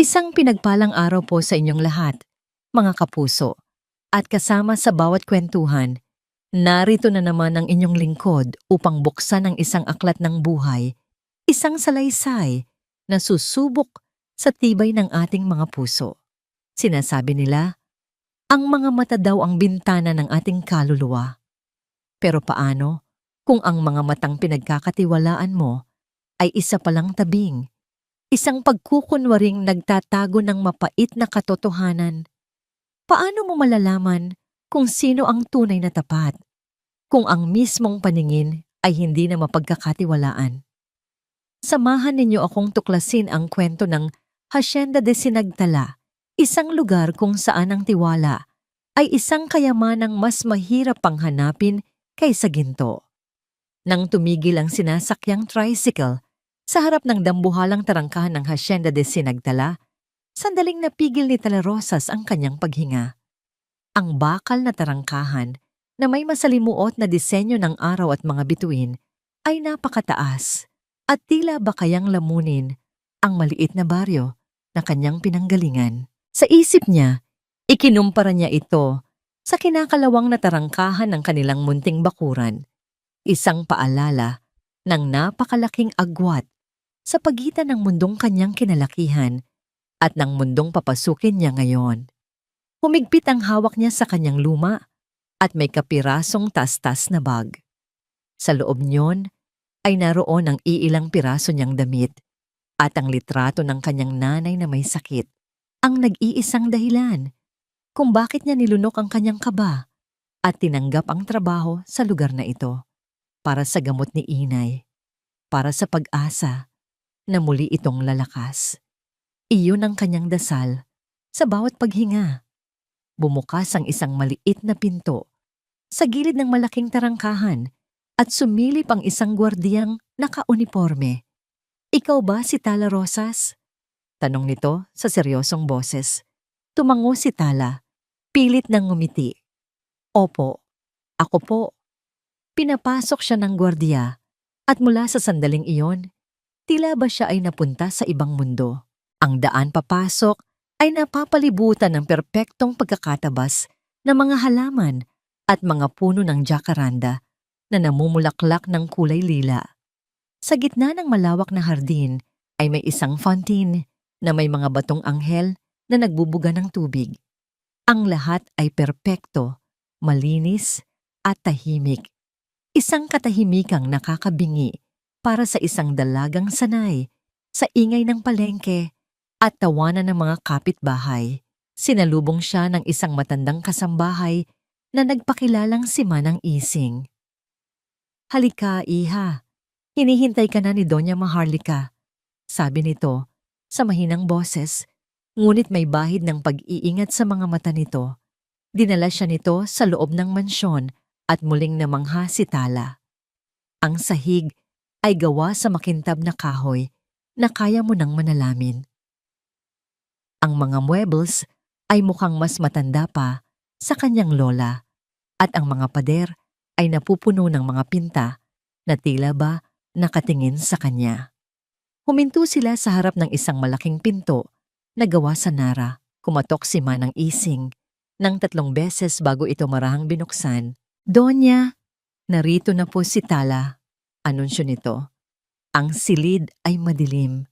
Isang pinagpalang araw po sa inyong lahat, mga kapuso. At kasama sa bawat kwentuhan, narito na naman ang inyong lingkod upang buksan ang isang aklat ng buhay, isang salaysay na susubok sa tibay ng ating mga puso. Sinasabi nila, ang mga mata daw ang bintana ng ating kaluluwa. Pero paano kung ang mga matang pinagkakatiwalaan mo ay isa palang tabing? Isang pagkukunwaring nagtatago ng mapait na katotohanan. Paano mo malalaman kung sino ang tunay na tapat? Kung ang mismong paningin ay hindi na mapagkakatiwalaan. Samahan ninyo akong tuklasin ang kwento ng Hacienda de Sinagtala, isang lugar kung saan ang tiwala ay isang kayamanang mas mahirap pang hanapin kaysa ginto. Nang tumigil ang sinasakyang tricycle sa harap ng dambuhalang tarangkahan ng Hacienda de Sinagtala, sandaling napigil ni Talarosas ang kanyang paghinga. Ang bakal na tarangkahan na may masalimuot na disenyo ng araw at mga bituin ay napakataas at tila ba kayang lamunin ang maliit na baryo na kanyang pinanggalingan. Sa isip niya, ikinumpara niya ito sa kinakalawang na tarangkahan ng kanilang munting bakuran, isang paalala ng napakalaking agwat sa pagitan ng mundong kanyang kinalakihan at ng mundong papasukin niya ngayon. Humigpit ang hawak niya sa kanyang luma at may kapirasong tas-tas na bag. Sa loob niyon ay naroon ang iilang piraso niyang damit at ang litrato ng kanyang nanay na may sakit, ang nag-iisang dahilan kung bakit niya nilunok ang kanyang kaba at tinanggap ang trabaho sa lugar na ito para sa gamot ni inay, para sa pag-asa na muli itong lalakas. Iyon ang kanyang dasal sa bawat paghinga. Bumukas ang isang maliit na pinto sa gilid ng malaking tarangkahan at sumilip ang isang gwardiyang naka-uniforme. "Ikaw ba si Tala Rosas?" tanong nito sa seryosong boses. Tumango si Tala, pilit ng ngumiti. "Opo, ako po." Pinapasok siya ng gwardiya at mula sa sandaling iyon, tila ba siya ay napunta sa ibang mundo. Ang daan papasok ay napapalibutan ng perpektong pagkakatabas ng mga halaman at mga puno ng jacaranda na namumulaklak ng kulay lila. Sa gitna ng malawak na hardin ay may isang fountain na may mga batong anghel na nagbubuga ng tubig. Ang lahat ay perpekto, malinis at tahimik. Isang katahimikang nakakabingi para sa isang dalagang sanay sa ingay ng palengke at tawanan ng mga kapitbahay. Sinalubong siya ng isang matandang kasambahay na nagpakilalang si Manang Ising. "Halika, iha. Hinihintay ka na ni Doña Maharlika," sabi nito sa mahinang boses, ngunit may bahid ng pag-iingat sa mga mata nito. Dinala siya nito sa loob ng mansyon at muling namangha si Tala. Ang sahig ay gawa sa makintab na kahoy na kaya mo nang manalamin. Ang mga muebles ay mukhang mas matanda pa sa kanyang lola at ang mga pader ay napupuno ng mga pinta na tila ba nakatingin sa kanya. Huminto sila sa harap ng isang malaking pinto na gawa sa nara. Kumatok si Manang Ising ng 3 beses bago ito marahang binuksan. "Donya, narito na po si Tala," anunsyo nito. Ang silid ay madilim.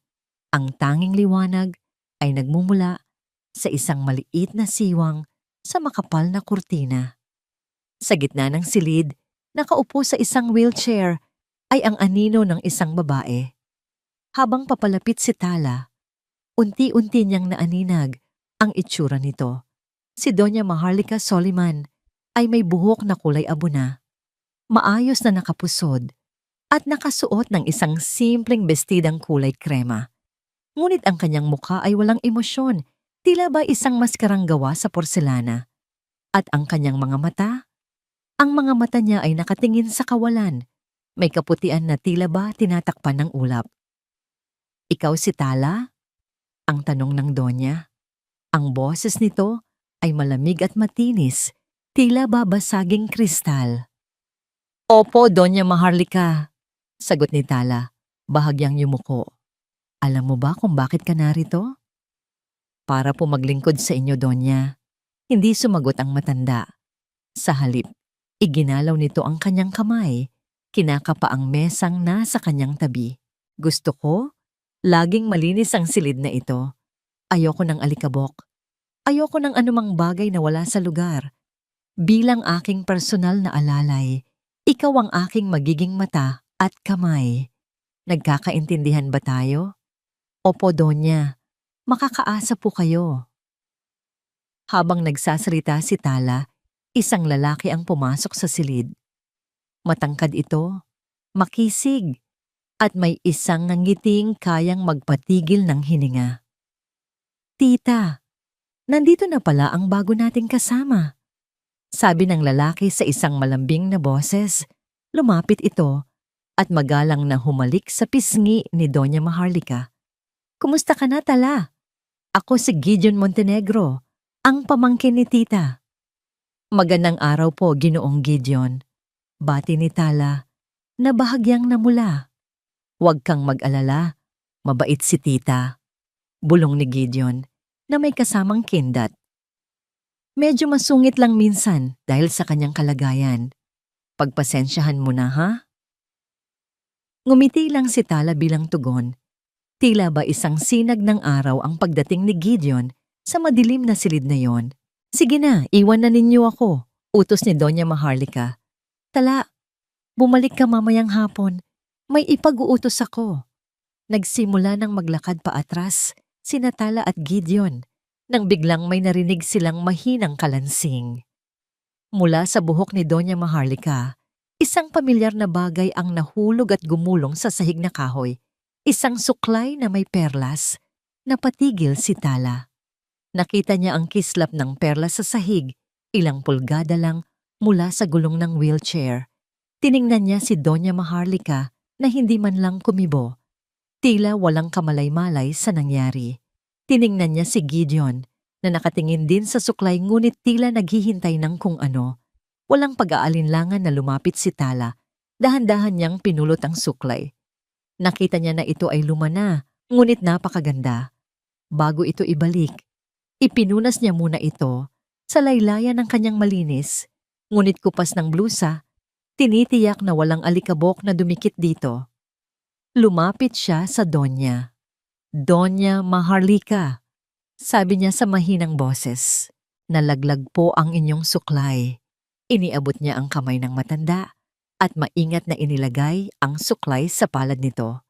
Ang tanging liwanag ay nagmumula sa isang maliit na siwang sa makapal na kurtina. Sa gitna ng silid, nakaupo sa isang wheelchair ay ang anino ng isang babae. Habang papalapit si Tala, unti-unti niyang naaninag ang itsura nito. Si Doña Maharlika Soliman ay may buhok na kulay abuna, maayos na nakapusod, at nakasuot ng isang simpleng bestidang kulay krema. Ngunit ang kanyang mukha ay walang emosyon, tila ba isang maskarang gawa sa porselana. At ang kanyang mga mga mata niya ay nakatingin sa kawalan, may kaputian na tila ba tinatakpan ng ulap. "Ikaw si Tala?" ang tanong ng Donya. Ang boses nito ay malamig at matinis, tila ba basaging kristal. "Opo, Doña Maharlika," sagot ni Tala, bahagyang yumuko. "Alam mo ba kung bakit ka narito?" Para po maglingkod sa inyo, Donya. Hindi sumagot ang matanda. Sa halip, iginalaw nito ang kanyang kamay, kinakapa ang mesang nasa kanyang tabi. Gusto ko, laging malinis ang silid na ito. Ayoko ng alikabok. Ayoko ng anumang bagay na wala sa lugar. Bilang aking personal na alalay, ikaw ang aking magiging mata at kamay. Nagkakaintindihan ba tayo? Opo, Donya. Makakaasa po kayo. Habang nagsasalita si Tala, isang lalaki ang pumasok sa silid. Matangkad ito, makisig, at may isang ngiting kayang magpatigil ng hininga. Tita, nandito na pala ang bago nating kasama. Sabi ng lalaki sa isang malambing na boses. Lumapit ito at magalang na humalik sa pisngi ni Doña Maharlika. Kumusta ka na, Tala? Ako si Gideon Montenegro, ang pamangkin ni Tita. Magandang araw po, Ginoong Gideon. Bati ni Tala na bahagyang namula. Huwag kang mag-alala, mabait si Tita. Bulong ni Gideon na may kasamang kindat. Medyo masungit lang minsan dahil sa kanyang kalagayan. Pagpasensyahan mo na, ha? Ngumiti lang si Tala bilang tugon. Tila ba isang sinag ng araw ang pagdating ni Gideon sa madilim na silid na yon. Sige na, iwan na ninyo ako, utos ni Doña Maharlika. Tala, bumalik ka mamayang hapon. May ipag-uutos ako. Nagsimula ng maglakad pa atras sina Tala at Gideon nang biglang may narinig silang mahinang kalansing. Mula sa buhok ni Doña Maharlika, isang pamilyar na bagay ang nahulog at gumulong sa sahig na kahoy. Isang suklay na may perlas. Napatigil si Tala. Nakita niya ang kislap ng perlas sa sahig, ilang pulgada lang mula sa gulong ng wheelchair. Tiningnan niya si Doña Maharlika na hindi man lang kumibo. Tila walang kamalay-malay sa nangyari. Tiningnan niya si Gideon na nakatingin din sa suklay ngunit tila naghihintay ng kung ano. Walang pag-aalinlangan na lumapit si Tala. Dahan-dahan niyang pinulot ang suklay. Nakita niya na ito ay luma na, ngunit napakaganda. Bago ito ibalik, ipinunas niya muna ito sa laylayan ng kanyang malinis, ngunit kupas ng blusa, tinitiyak na walang alikabok na dumikit dito. Lumapit siya sa Donya. Doña Maharlika, sabi niya sa mahinang boses. Nalaglag po ang inyong suklay. Iniabot niya ang kamay ng matanda at maingat na inilagay ang suklay sa palad nito.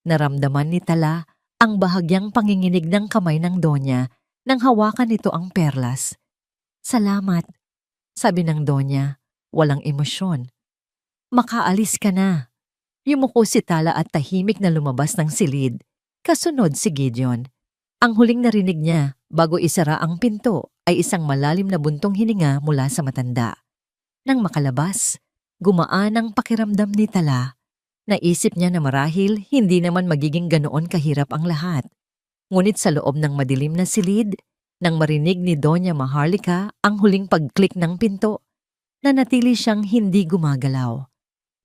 Naramdaman ni Tala ang bahagyang panginginig ng kamay ng Donya nang hawakan nito ang perlas. Salamat, sabi ng Donya, walang emosyon. Makaalis ka na. Yumuko si Tala at tahimik na lumabas ng silid. Kasunod si Gideon. Ang huling narinig niya bago isara ang pinto ay isang malalim na buntong hininga mula sa matanda. Nang makalabas, gumaan ang pakiramdam ni Tala. Naisip niya na marahil hindi naman magiging ganoon kahirap ang lahat. Ngunit sa loob ng madilim na silid, nang marinig ni Doña Maharlika ang huling pag-click ng pinto, nanatili siyang hindi gumagalaw.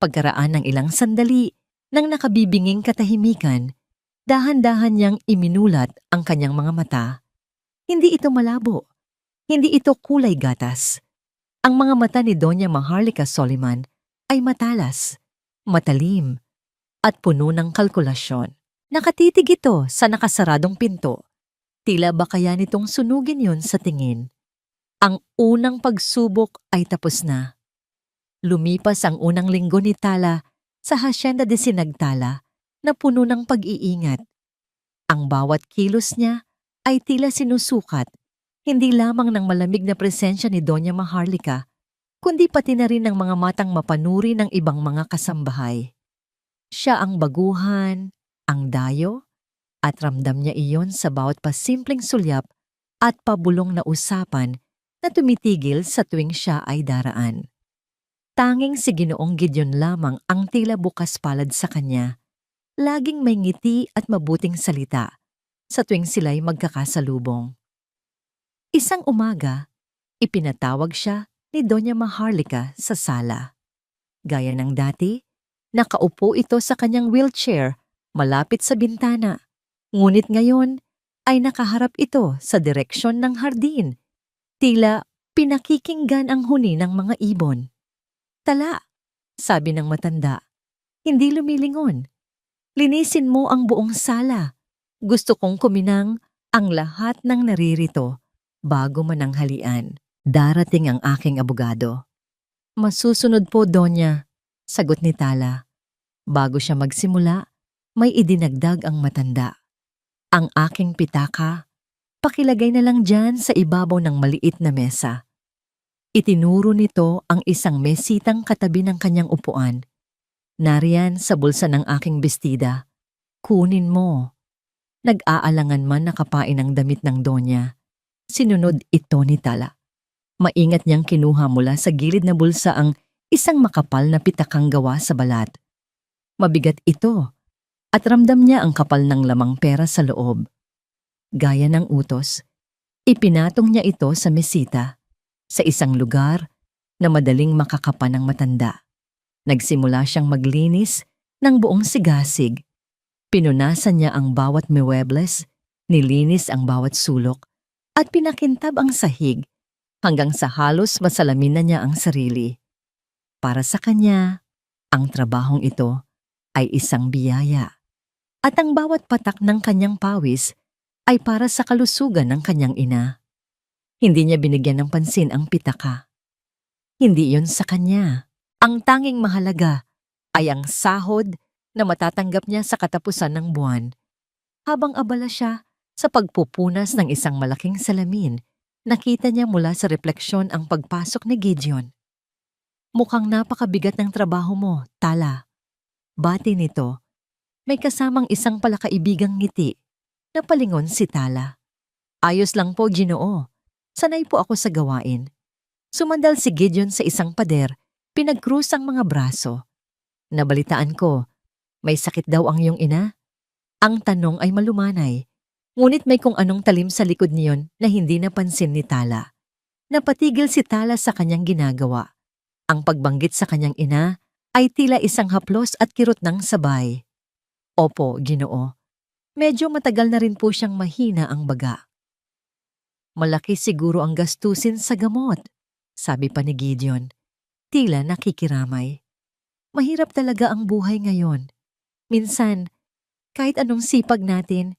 Pagkaraan ng ilang sandali, nang nakabibinging katahimikan, dahan-dahan niyang iminulat ang kanyang mga mata. Hindi ito malabo. Hindi ito kulay gatas. Ang mga mata ni Doña Maharlika Soliman ay matalas, matalim, at puno ng kalkulasyon. Nakatitig ito sa nakasaradong pinto. Tila ba kaya nitong sunugin yun sa tingin? Ang unang pagsubok ay tapos na. Lumipas ang unang linggo ni Tala sa Hacienda de Sinagtala na puno ng pag-iingat. Ang bawat kilos niya ay tila sinusukat, hindi lamang ng malamig na presensya ni Doña Maharlika, kundi pati na rin ng mga matang mapanuri ng ibang mga kasambahay. Siya ang baguhan, ang dayo, at ramdam niya iyon sa bawat pasimpleng sulyap at pabulong na usapan na tumitigil sa tuwing siya ay daraan. Tanging si Ginoong Gideon lamang ang tila bukas palad sa kanya. Laging may ngiti at mabuting salita sa tuwing sila'y magkakasalubong. Isang umaga, ipinatawag siya ni Doña Maharlika sa sala. Gaya ng dati, nakaupo ito sa kanyang wheelchair malapit sa bintana. Ngunit ngayon, ay nakaharap ito sa direksyon ng hardin. Tila pinakikinggan ang huni ng mga ibon. Tala, sabi ng matanda, hindi lumilingon. Linisin mo ang buong sala. Gusto kong kuminang ang lahat ng naririto bago mananghalian. Darating ang aking abogado. Masusunod po, Donya, sagot ni Tala. Bago siya magsimula, may idinagdag ang matanda. Ang aking pitaka, pakilagay na lang dyan sa ibabaw ng maliit na mesa. Itinuro nito ang isang mesitang katabi ng kanyang upuan. Nariyan sa bulsa ng aking bestida. Kunin mo. Nag-aalangan man nakapain ang damit ng Donya. Sinunod ito ni Tala. Maingat niyang kinuha mula sa gilid na bulsa ang isang makapal na pitakang gawa sa balat. Mabigat ito at ramdam niya ang kapal ng lamang pera sa loob. Gaya ng utos, ipinatong niya ito sa mesita sa isang lugar na madaling makakapa ng matanda. Nagsimula siyang maglinis ng buong sigasig. Pinunasan niya ang bawat muebles, nilinis ang bawat sulok, at pinakintab ang sahig hanggang sa halos masalamin na niya ang sarili. Para sa kanya, ang trabahong ito ay isang biyaya. At ang bawat patak ng kanyang pawis ay para sa kalusugan ng kanyang ina. Hindi niya binigyan ng pansin ang pitaka. Hindi iyon sa kanya. Ang tanging mahalaga ay ang sahod na matatanggap niya sa katapusan ng buwan. Habang abala siya sa pagpupunas ng isang malaking salamin, nakita niya mula sa refleksyon ang pagpasok ni Gideon. Mukhang napakabigat ng trabaho mo, Tala. Bati nito, may kasamang isang palakaibigang ngiti. Napalingon si Tala. Ayos lang po, Ginoo. Sanay po ako sa gawain. Sumandal si Gideon sa isang pader, pinagkrus ang mga braso. Nabalitaan ko, may sakit daw ang iyong ina? Ang tanong ay malumanay, ngunit may kung anong talim sa likod niyon na hindi napansin ni Tala. Napatigil si Tala sa kanyang ginagawa. Ang pagbanggit sa kanyang ina ay tila isang haplos at kirot ng sabay. Opo, Ginoo. Medyo matagal na rin po siyang mahina ang baga. Malaki siguro ang gastusin sa gamot, sabi pa ni Gideon. Tila nakikiramay. Mahirap talaga ang buhay ngayon. Minsan, kahit anong sipag natin,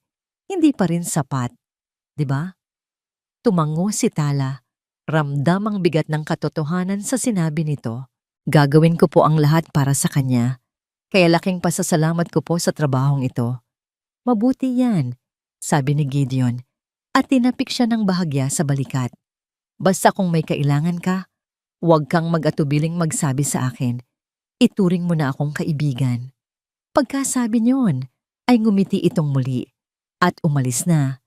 hindi pa rin sapat. Di ba? Tumango si Tala. Ramdam ang bigat ng katotohanan sa sinabi nito. Gagawin ko po ang lahat para sa kanya. Kaya laking pasasalamat ko po sa trabahong ito. Mabuti yan, sabi ni Gideon, at tinapik siya ng bahagya sa balikat. Basta kung may kailangan ka, huwag kang mag-atubiling magsabi sa akin. Ituring mo na akong kaibigan. Pagkasabi niyon, ay ngumiti itong muli at umalis na.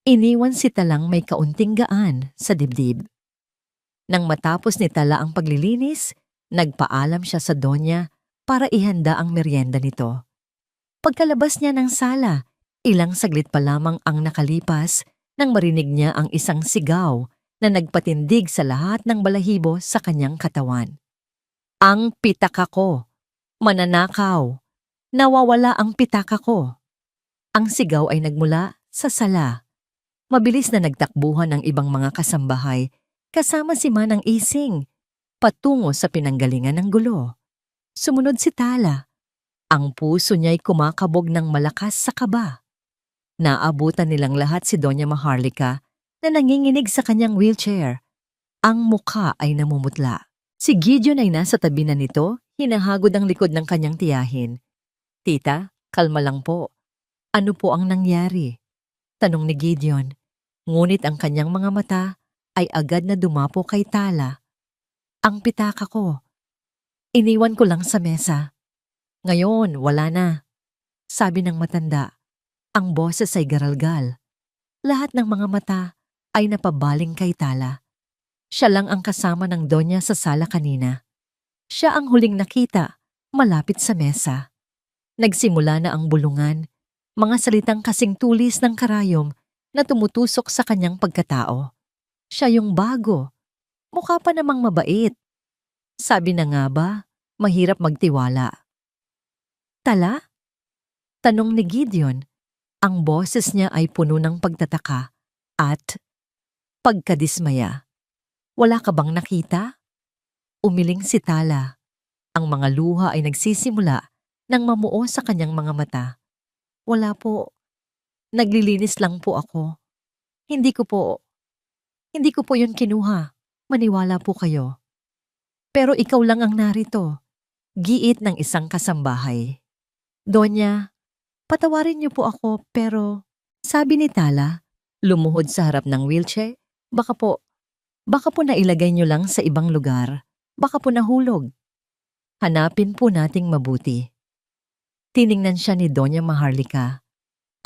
Iniwan si Talang may kaunting gaan sa dibdib. Nang matapos ni Tala ang paglilinis, nagpaalam siya sa Donya para ihanda ang merienda nito. Pagkalabas niya ng sala, ilang saglit pa lamang ang nakalipas nang marinig niya ang isang sigaw na nagpatindig sa lahat ng balahibo sa kanyang katawan. Ang pitaka ko! Mananakaw! Nawawala ang pitaka ko! Ang sigaw ay nagmula sa sala. Mabilis na nagtakbuhan ang ibang mga kasambahay kasama si Manang Ising patungo sa pinanggalingan ng gulo. Sumunod si Tala. Ang puso niya'y kumakabog ng malakas sa kaba. Naabutan nilang lahat si Doña Maharlika na nanginginig sa kanyang wheelchair. Ang mukha ay namumutla. Si Gideon ay nasa tabi na nito, hinahagod ang likod ng kanyang tiyahin. Tita, kalma lang po. Ano po ang nangyari? Tanong ni Gideon. Ngunit ang kanyang mga mata ay agad na dumapo kay Tala. Ang pitaka ko. Iniwan ko lang sa mesa. Ngayon, wala na. Sabi ng matanda. Ang boses ay garalgal. Lahat ng mga mata ay napabaling kay Tala. Siya lang ang kasama ng Donya sa sala kanina. Siya ang huling nakita, malapit sa mesa. Nagsimula na ang bulungan, mga salitang kasing tulis ng karayom na tumutusok sa kanyang pagkatao. Siya yung bago. Mukha pa namang mabait. Sabi na nga ba, mahirap magtiwala. Tala? Tanong ni Gideon. Ang boses niya ay puno ng pagtataka at pagkadismaya. Wala ka bang nakita? Umiling si Tala. Ang mga luha ay nagsisimula nang mamuo sa kanyang mga mata. Wala po. Naglilinis lang po ako. Hindi ko po. Hindi ko po yun kinuha. Maniwala po kayo. Pero ikaw lang ang narito. Giit ng isang kasambahay. Donya, patawarin niyo po ako pero sabi ni Tala, lumuhod sa harap ng wheelchair, baka po nailagay niyo lang sa ibang lugar. Baka po nahulog. Hanapin po nating mabuti. Tiningnan siya ni Doña Maharlika.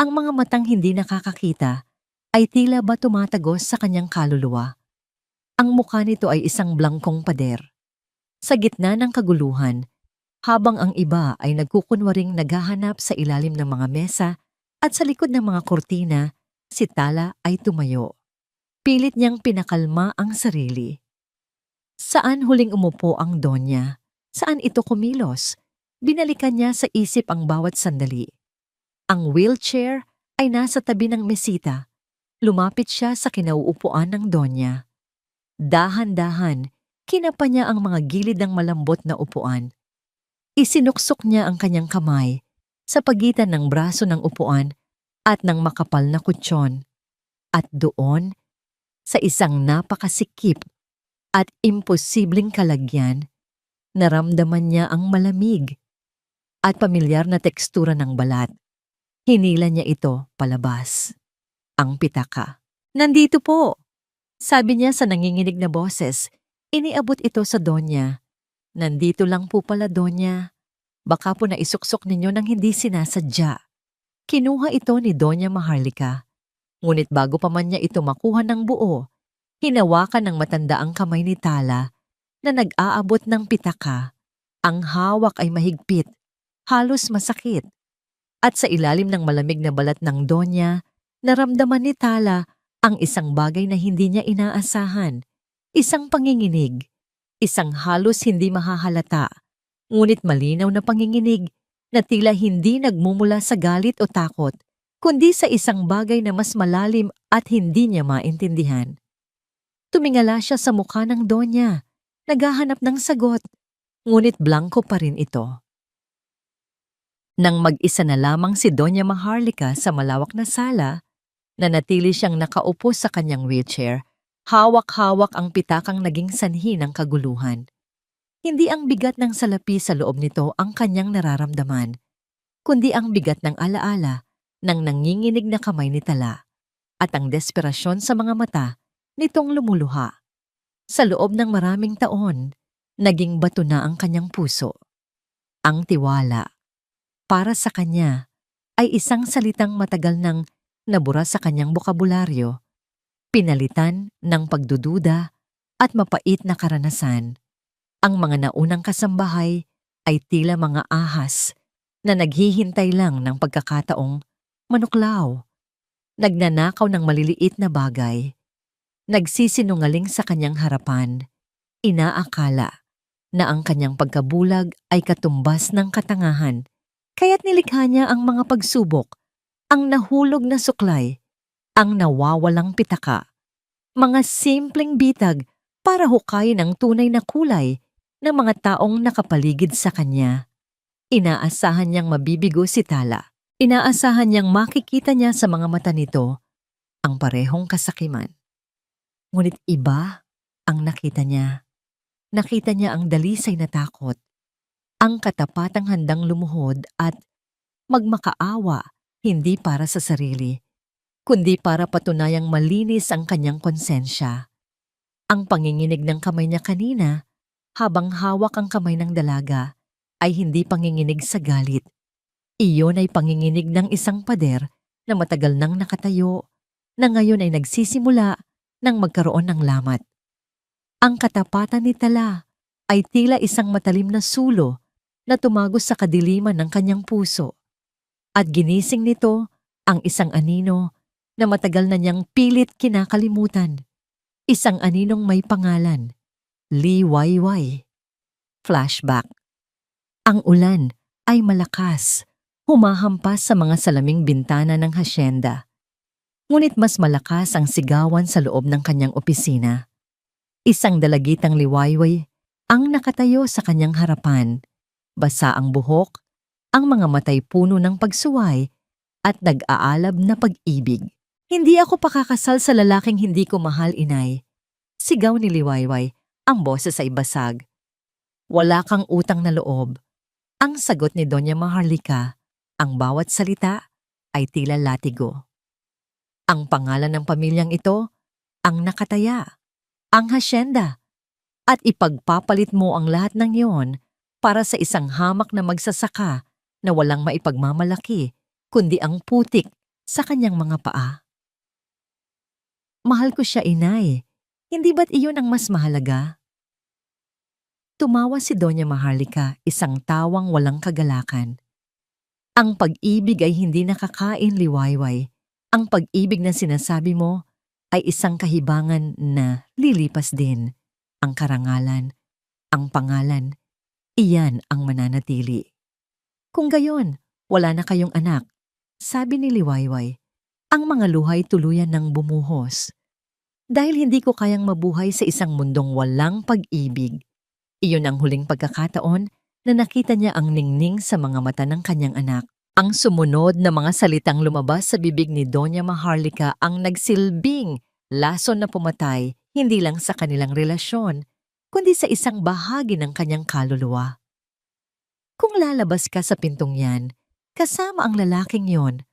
Ang mga matang hindi nakakakita ay tila ba tumatagos sa kanyang kaluluwa. Ang mukha nito ay isang blangkong pader. Sa gitna ng kaguluhan, habang ang iba ay nagkukunwaring naghahanap sa ilalim ng mga mesa at sa likod ng mga kortina, si Tala ay tumayo. Pilit niyang pinakalma ang sarili. Saan huling umupo ang Donya? Saan ito kumilos? Binalikan niya sa isip ang bawat sandali. Ang wheelchair ay nasa tabi ng mesita. Lumapit siya sa kinauupuan ng Donya. Dahan-dahan, kinapa niya ang mga gilid ng malambot na upuan. Isinuksok niya ang kanyang kamay sa pagitan ng braso ng upuan at ng makapal na kutsyon. At doon, sa isang napakasikip at imposibleng kalagyan, naramdaman niya ang malamig at pamilyar na tekstura ng balat. Hinila niya ito palabas. Ang pitaka. Nandito po! Sabi niya sa nanginginig na boses. Iniabot ito sa Donya. Nandito lang po pala, Donya. Baka po naisuksok ninyo nang hindi sinasadya. Kinuha ito ni Doña Maharlika. Ngunit bago pa man niya ito makuha ng buo, hinawakan ng matanda ang kamay ni Tala na nag-aabot ng pitaka. Ang hawak ay mahigpit, halos masakit. At sa ilalim ng malamig na balat ng Donya, naramdaman ni Tala ang isang bagay na hindi niya inaasahan. Isang panginginig, isang halos hindi mahahalata, ngunit malinaw na panginginig na tila hindi nagmumula sa galit o takot, kundi sa isang bagay na mas malalim at hindi niya maintindihan. Tumingala siya sa mukha ng Donya, naghahanap ng sagot, ngunit blanko pa rin ito. Nang mag-isa na lamang si Doña Maharlika sa malawak na sala, nanatili siyang nakaupo sa kanyang wheelchair, hawak-hawak ang pitakang naging sanhi ng kaguluhan. Hindi ang bigat ng salapi sa loob nito ang kanyang nararamdaman, kundi ang bigat ng alaala ng nanginginig na kamay ni Tala at ang desperasyon sa mga mata nitong lumuluha. Sa loob ng maraming taon, naging bato na ang kanyang puso. Ang tiwala, para sa kanya, ay isang salitang matagal nang nabura sa kanyang bokabularyo, pinalitan ng pagdududa at mapait na karanasan. Ang mga naunang kasambahay ay tila mga ahas na naghihintay lang ng pagkakataong manuklaw, nagnanakaw ng maliliit na bagay, nagsisinungaling sa kanyang harapan, inaakala na ang kanyang pagkabulag ay katumbas ng katangahan, kaya't nilikha niya ang mga pagsubok, ang nahulog na suklay, ang nawawalang pitaka, mga simpleng bitag para hukayin ang tunay na kulay ng mga taong nakapaligid sa kanya. Inaasahan niyang mabibigo si Tala. Inaasahan niyang makikita niya sa mga mata nito ang parehong kasakiman. Ngunit iba ang nakita niya. Nakita niya ang dalisay na takot, ang katapatang handang lumuhod at magmakaawa, hindi para sa sarili, kundi para patunayang malinis ang kanyang konsensya. Ang panginginig ng kamay niya kanina, habang hawak ang kamay ng dalaga, ay hindi panginginig sa galit. Iyon ay panginginig ng isang pader na matagal nang nakatayo, na ngayon ay nagsisimula ng magkaroon ng lamat. Ang katapatan ni Tala ay tila isang matalim na sulo na tumagos sa kadiliman ng kanyang puso. At ginising nito ang isang anino na matagal na niyang pilit kinakalimutan. Isang aninong may pangalan, Liwayway. Flashback. Ang ulan ay malakas, Humahampas sa mga salaming bintana ng hasyenda. Ngunit mas malakas ang sigawan sa loob ng kanyang opisina. Isang dalagitang liwayway ang nakatayo sa kanyang harapan. Basa ang buhok, ang mga matay puno ng pagsuway at nag-aalab na pag-ibig. Hindi ako pakakasal sa lalaking hindi ko mahal, inay. Sigaw ni Liwayway, ang boses ay basag. Wala kang utang na loob. Ang sagot ni Doña Maharlika, ang bawat salita ay tila latigo. Ang pangalan ng pamilyang ito, ang nakataya, ang hasyenda, at ipagpapalit mo ang lahat ng iyon para sa isang hamak na magsasaka na walang maipagmamalaki kundi ang putik sa kanyang mga paa. Mahal ko siya, inay. Hindi ba't iyon ang mas mahalaga? Tumawa si Doña Maharlika, isang tawang walang kagalakan. Ang pag-ibig ay hindi nakakain, Liwayway. Ang pag-ibig na sinasabi mo ay isang kahibangan na lilipas din. Ang karangalan, ang pangalan, iyan ang mananatili. Kung gayon, wala na kayong anak, sabi ni Liwayway. Ang mga luhay tuluyan ng bumuhos. Dahil hindi ko kayang mabuhay sa isang mundong walang pag-ibig. Iyon ang huling pagkakataon na nakita niya ang ningning sa mga mata ng kanyang anak. Ang sumunod na mga salitang lumabas sa bibig ni Doña Maharlika ang nagsilbing lason na pumatay hindi lang sa kanilang relasyon, kundi sa isang bahagi ng kanyang kaluluwa. Kung lalabas ka sa pintong yan, kasama ang lalaking yon,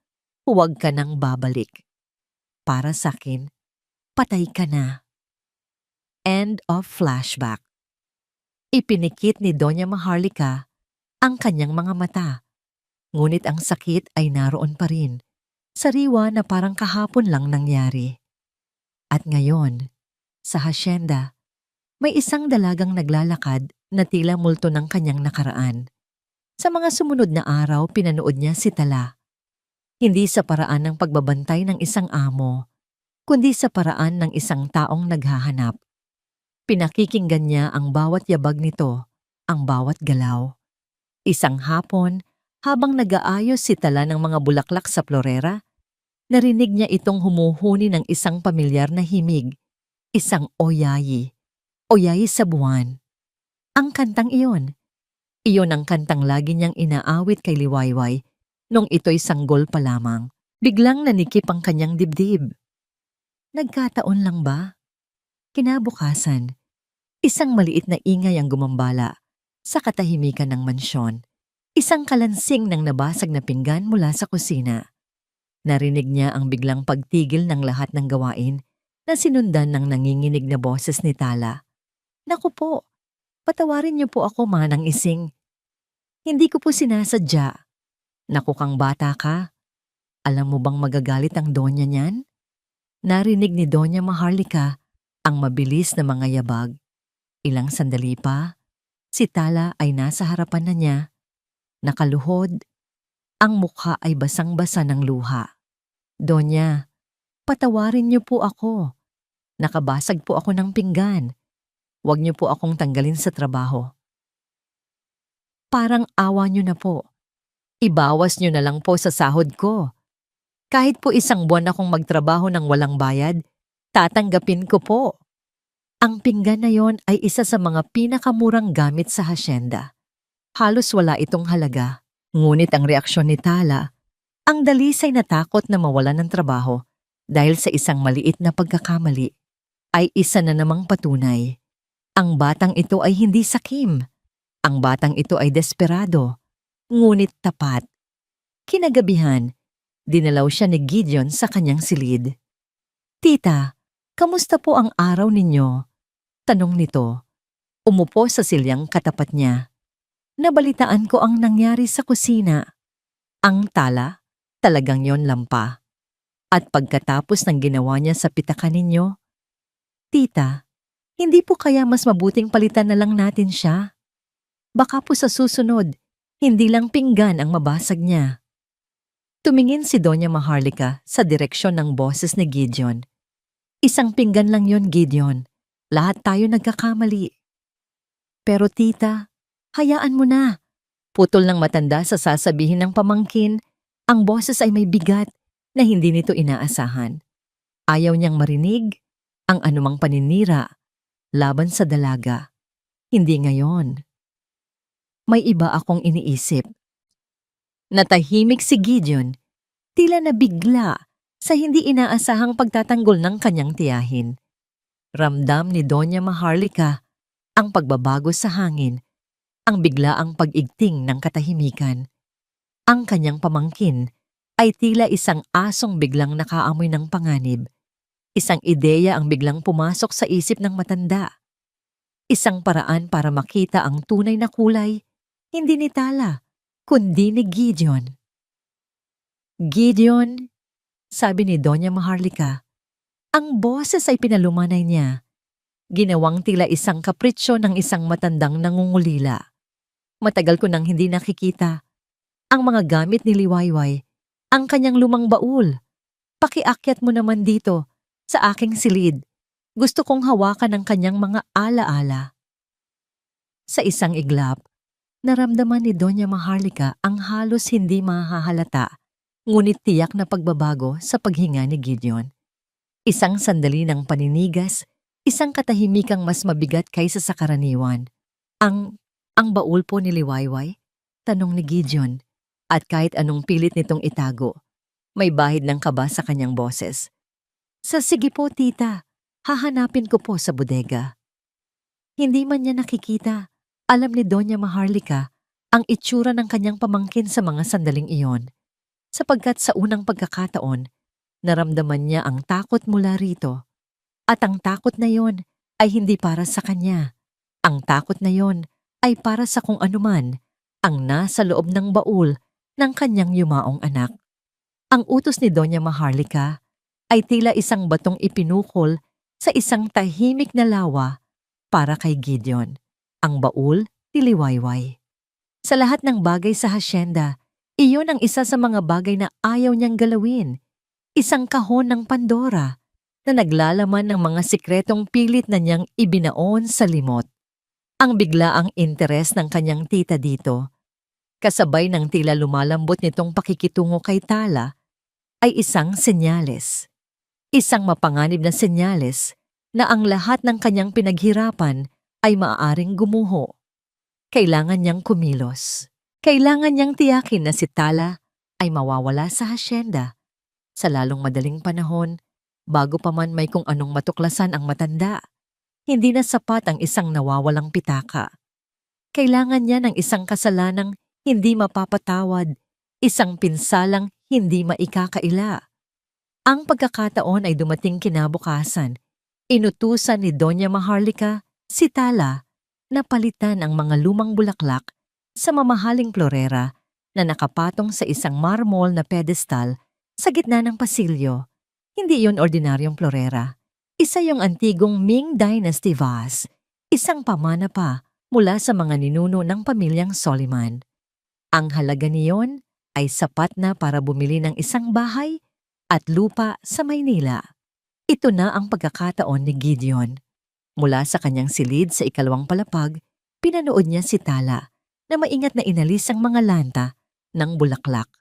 huwag ka nang babalik. Para sakin, patay ka na. End of flashback. Ipinikit ni Doña Maharlika ang kanyang mga mata. Ngunit ang sakit ay naroon pa rin. Sariwa na parang kahapon lang nangyari. At ngayon, sa hasyenda, may isang dalagang naglalakad na tila multo ng kanyang nakaraan. Sa mga sumunod na araw, pinanood niya si Tala. Hindi sa paraan ng pagbabantay ng isang amo, kundi sa paraan ng isang taong naghahanap. Pinakikinggan niya ang bawat yabag nito, ang bawat galaw. Isang hapon, habang nag-aayos si Tala ng mga bulaklak sa florera, narinig niya itong humuhuni ng isang pamilyar na himig, isang oyayi sa buwan. Ang kantang iyon ang kantang lagi niyang inaawit kay Liwayway nung ito'y sanggol pa lamang. Biglang nanikip ang kanyang dibdib. Nagkataon lang ba? Kinabukasan, isang maliit na ingay ang gumambala sa katahimikan ng mansyon. Isang kalansing ng nabasag na pinggan mula sa kusina. Narinig niya ang biglang pagtigil ng lahat ng gawain na sinundan ng nanginginig na boses ni Tala. Naku po, patawarin niyo po ako, Manang Ising. Hindi ko po sinasadya. Naku kang bata ka. Alam mo bang magagalit ang donya niyan? Narinig ni Doña Maharlika ang mabilis na mga yabag. Ilang sandali pa, si Tala ay nasa harapan na niya. Nakaluhod, ang mukha ay basang-basa ng luha. Donya, patawarin niyo po ako. Nakabasag po ako ng pinggan. Huwag niyo po akong tanggalin sa trabaho. Parang awa niyo na po. Ibawas niyo na lang po sa sahod ko. Kahit po isang buwan akong magtrabaho ng walang bayad, tatanggapin ko po. Ang pinggan na yon ay isa sa mga pinakamurang gamit sa hasyenda. Halos wala itong halaga. Ngunit ang reaksyon ni Tala, ang dalisay na takot na mawalan ng trabaho dahil sa isang maliit na pagkakamali, ay isa na namang patunay. Ang batang ito ay hindi sakim. Ang batang ito ay desperado, ngunit tapat. Kinagabihan, dinalaw siya ni Gideon sa kanyang silid. Tita, kamusta po ang araw ninyo? Tanong nito. Umupo sa silyang katapat niya. Nabalitaan ko ang nangyari sa kusina. Ang Tala, talagang yon lampa. At pagkatapos ng ginawa niya sa pitakan ninyo, Tita, hindi po kaya mas mabuting palitan na lang natin siya? Baka po sa susunod, hindi lang pinggan ang mabasag niya. Tumingin si Doña Maharlika sa direksyon ng boses ni Gideon. Isang pinggan lang yon, Gideon. Lahat tayo nagkakamali. Pero tita, hayaan mo na. Putol ng matanda sa sasabihin ng pamangkin, ang boses ay may bigat na hindi nito inaasahan. Ayaw niyang marinig ang anumang paninira laban sa dalaga. Hindi ngayon. May iba akong iniisip. Natahimik si Gideon, tila nabigla sa hindi inaasahang pagtatanggol ng kanyang tiyahin. Ramdam ni Doña Maharlika ang pagbabago sa hangin, ang biglaang pag-igting ng katahimikan. Ang kanyang pamangkin ay tila isang asong biglang nakaamoy ng panganib. Isang ideya ang biglang pumasok sa isip ng matanda. Isang paraan para makita ang tunay na kulay, hindi ni Tala, kundi ni Gideon. Gideon, sabi ni Doña Maharlika. Ang boses ay pinalumanay niya. Ginawang tila isang kapritsyo ng isang matandang nangungulila. Matagal ko nang hindi nakikita. Ang mga gamit ni Liwayway, ang kanyang lumang baul. Pakiakyat mo naman dito, sa aking silid. Gusto kong hawakan ang kanyang mga alaala. Sa isang iglap, naramdaman ni Doña Maharlika ang halos hindi mahahalata, ngunit tiyak na pagbabago sa paghinga ni Gideon. Isang sandali ng paninigas, isang katahimikang mas mabigat kaysa sa karaniwan. Ang baul po ni Liwayway? Tanong ni Gideon, at kahit anong pilit nitong itago, may bahid ng kaba sa kanyang boses. Sige po, tita. Hahanapin ko po sa bodega. Hindi man niya nakikita, alam ni Doña Maharlika ang itsura ng kanyang pamangkin sa mga sandaling iyon. Sapagkat sa unang pagkakataon, naramdaman niya ang takot mula rito. At ang takot na yon ay hindi para sa kanya. Ang takot na yon ay para sa kung anuman ang nasa loob ng baul ng kanyang yumaong anak. Ang utos ni Doña Maharlika ay tila isang batong ipinukol sa isang tahimik na lawa para kay Gideon, ang baul ni Liwayway. Sa lahat ng bagay sa hasyenda, iyon ang isa sa mga bagay na ayaw niyang galawin. Isang kahon ng Pandora na naglalaman ng mga sikretong pilit na niyang ibinaon sa limot. Ang biglaang interes ng kanyang tita dito, kasabay ng tila lumalambot nitong pakikitungo kay Tala, ay isang senyales. Isang mapanganib na senyales na ang lahat ng kanyang pinaghirapan ay maaaring gumuho. Kailangan niyang kumilos. Kailangan niyang tiyakin na si Tala ay mawawala sa hasyenda sa lalong madaling panahon bago pa man may kung anong matuklasan ang matanda. Hindi na sapat ang isang nawawalang pitaka. Kailangan niya ng isang kasalanang hindi mapapatawad, isang pinsalang hindi maikakaila. Ang pagkakataon ay dumating kinabukasan. Inutusan ni Doña Maharlika si Tala na palitan ang mga lumang bulaklak sa mamahaling florera na nakapatong sa isang marmol na pedestal sa gitna ng pasilyo. Hindi yon ordinaryong florera. Isa yung antigong Ming Dynasty vase, isang pamana pa mula sa mga ninuno ng pamilyang Soliman. Ang halaga niyon ay sapat na para bumili ng isang bahay at lupa sa Maynila. Ito na ang pagkakataon ni Gideon. Mula sa kanyang silid sa ikalawang palapag, pinanood niya si Tala na maingat na inalis ang mga lanta ng bulaklak.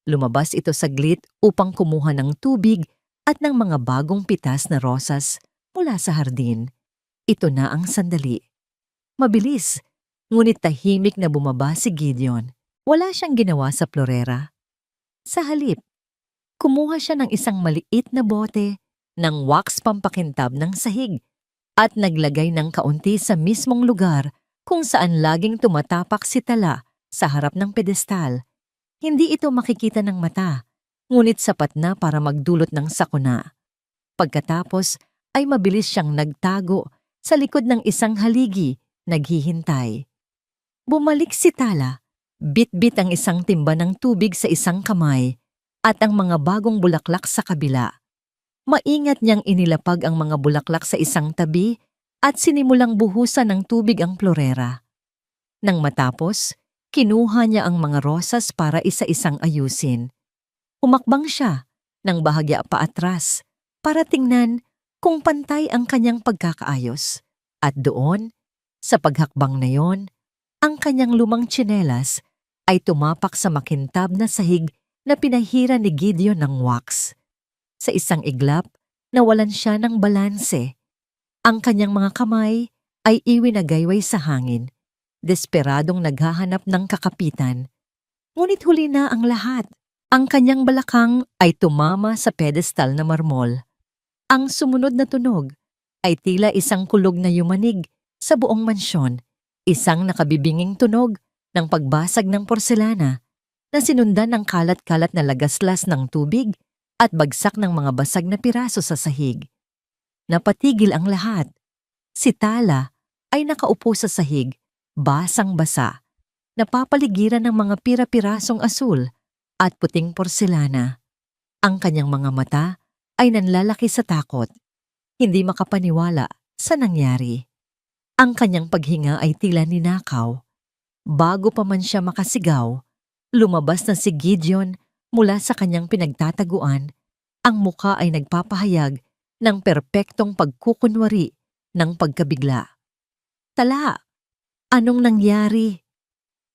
Lumabas ito saglit upang kumuha ng tubig at ng mga bagong pitas na rosas mula sa hardin. Ito na ang sandali. Mabilis, ngunit tahimik na bumaba si Gideon. Wala siyang ginawa sa florera. Sa halip, kumuha siya ng isang maliit na bote ng wax pampakintab ng sahig at naglagay ng kaunti sa mismong lugar kung saan laging tumatapak si Tala sa harap ng pedestal. Hindi ito makikita ng mata, ngunit sapat na para magdulot ng sakuna. Pagkatapos ay mabilis siyang nagtago sa likod ng isang haligi, naghihintay. Bumalik si Tala, bit-bit ang isang timba ng tubig sa isang kamay at ang mga bagong bulaklak sa kabila. Maingat niyang inilapag ang mga bulaklak sa isang tabi at sinimulang buhusan ng tubig ang florera. Nang matapos, kinuha niya ang mga rosas para isa-isang ayusin. Humakbang siya ng bahagya pa atras para tingnan kung pantay ang kanyang pagkakaayos. At doon, sa paghakbang na yon, ang kanyang lumang tsinelas ay tumapak sa makintab na sahig na pinahira ni Gideon ng wax. Sa isang iglap, nawalan siya ng balanse. Ang kanyang mga kamay ay iwinagayway sa hangin, desperadong naghahanap ng kakapitan. Ngunit huli na ang lahat. Ang kanyang balakang ay tumama sa pedestal na marmol. Ang sumunod na tunog ay tila isang kulog na yumanig sa buong mansyon, isang nakabibinging tunog ng pagbasag ng porselana na sinundan ng kalat-kalat na lagaslas ng tubig at bagsak ng mga basag na piraso sa sahig. Napatigil ang lahat. Si Tala ay nakaupo sa sahig, basang-basa, napapaligiran ng mga pira-pirasong asul at puting porselana. Ang kanyang mga mata ay nanlalaki sa takot, hindi makapaniwala sa nangyari. Ang kanyang paghinga ay tila ninakaw. Bago pa man siya makasigaw, lumabas na si Gideon mula sa kanyang pinagtataguan. Ang muka ay nagpapahayag ng perpektong pagkukunwari ng pagkabigla. Tala, anong nangyari?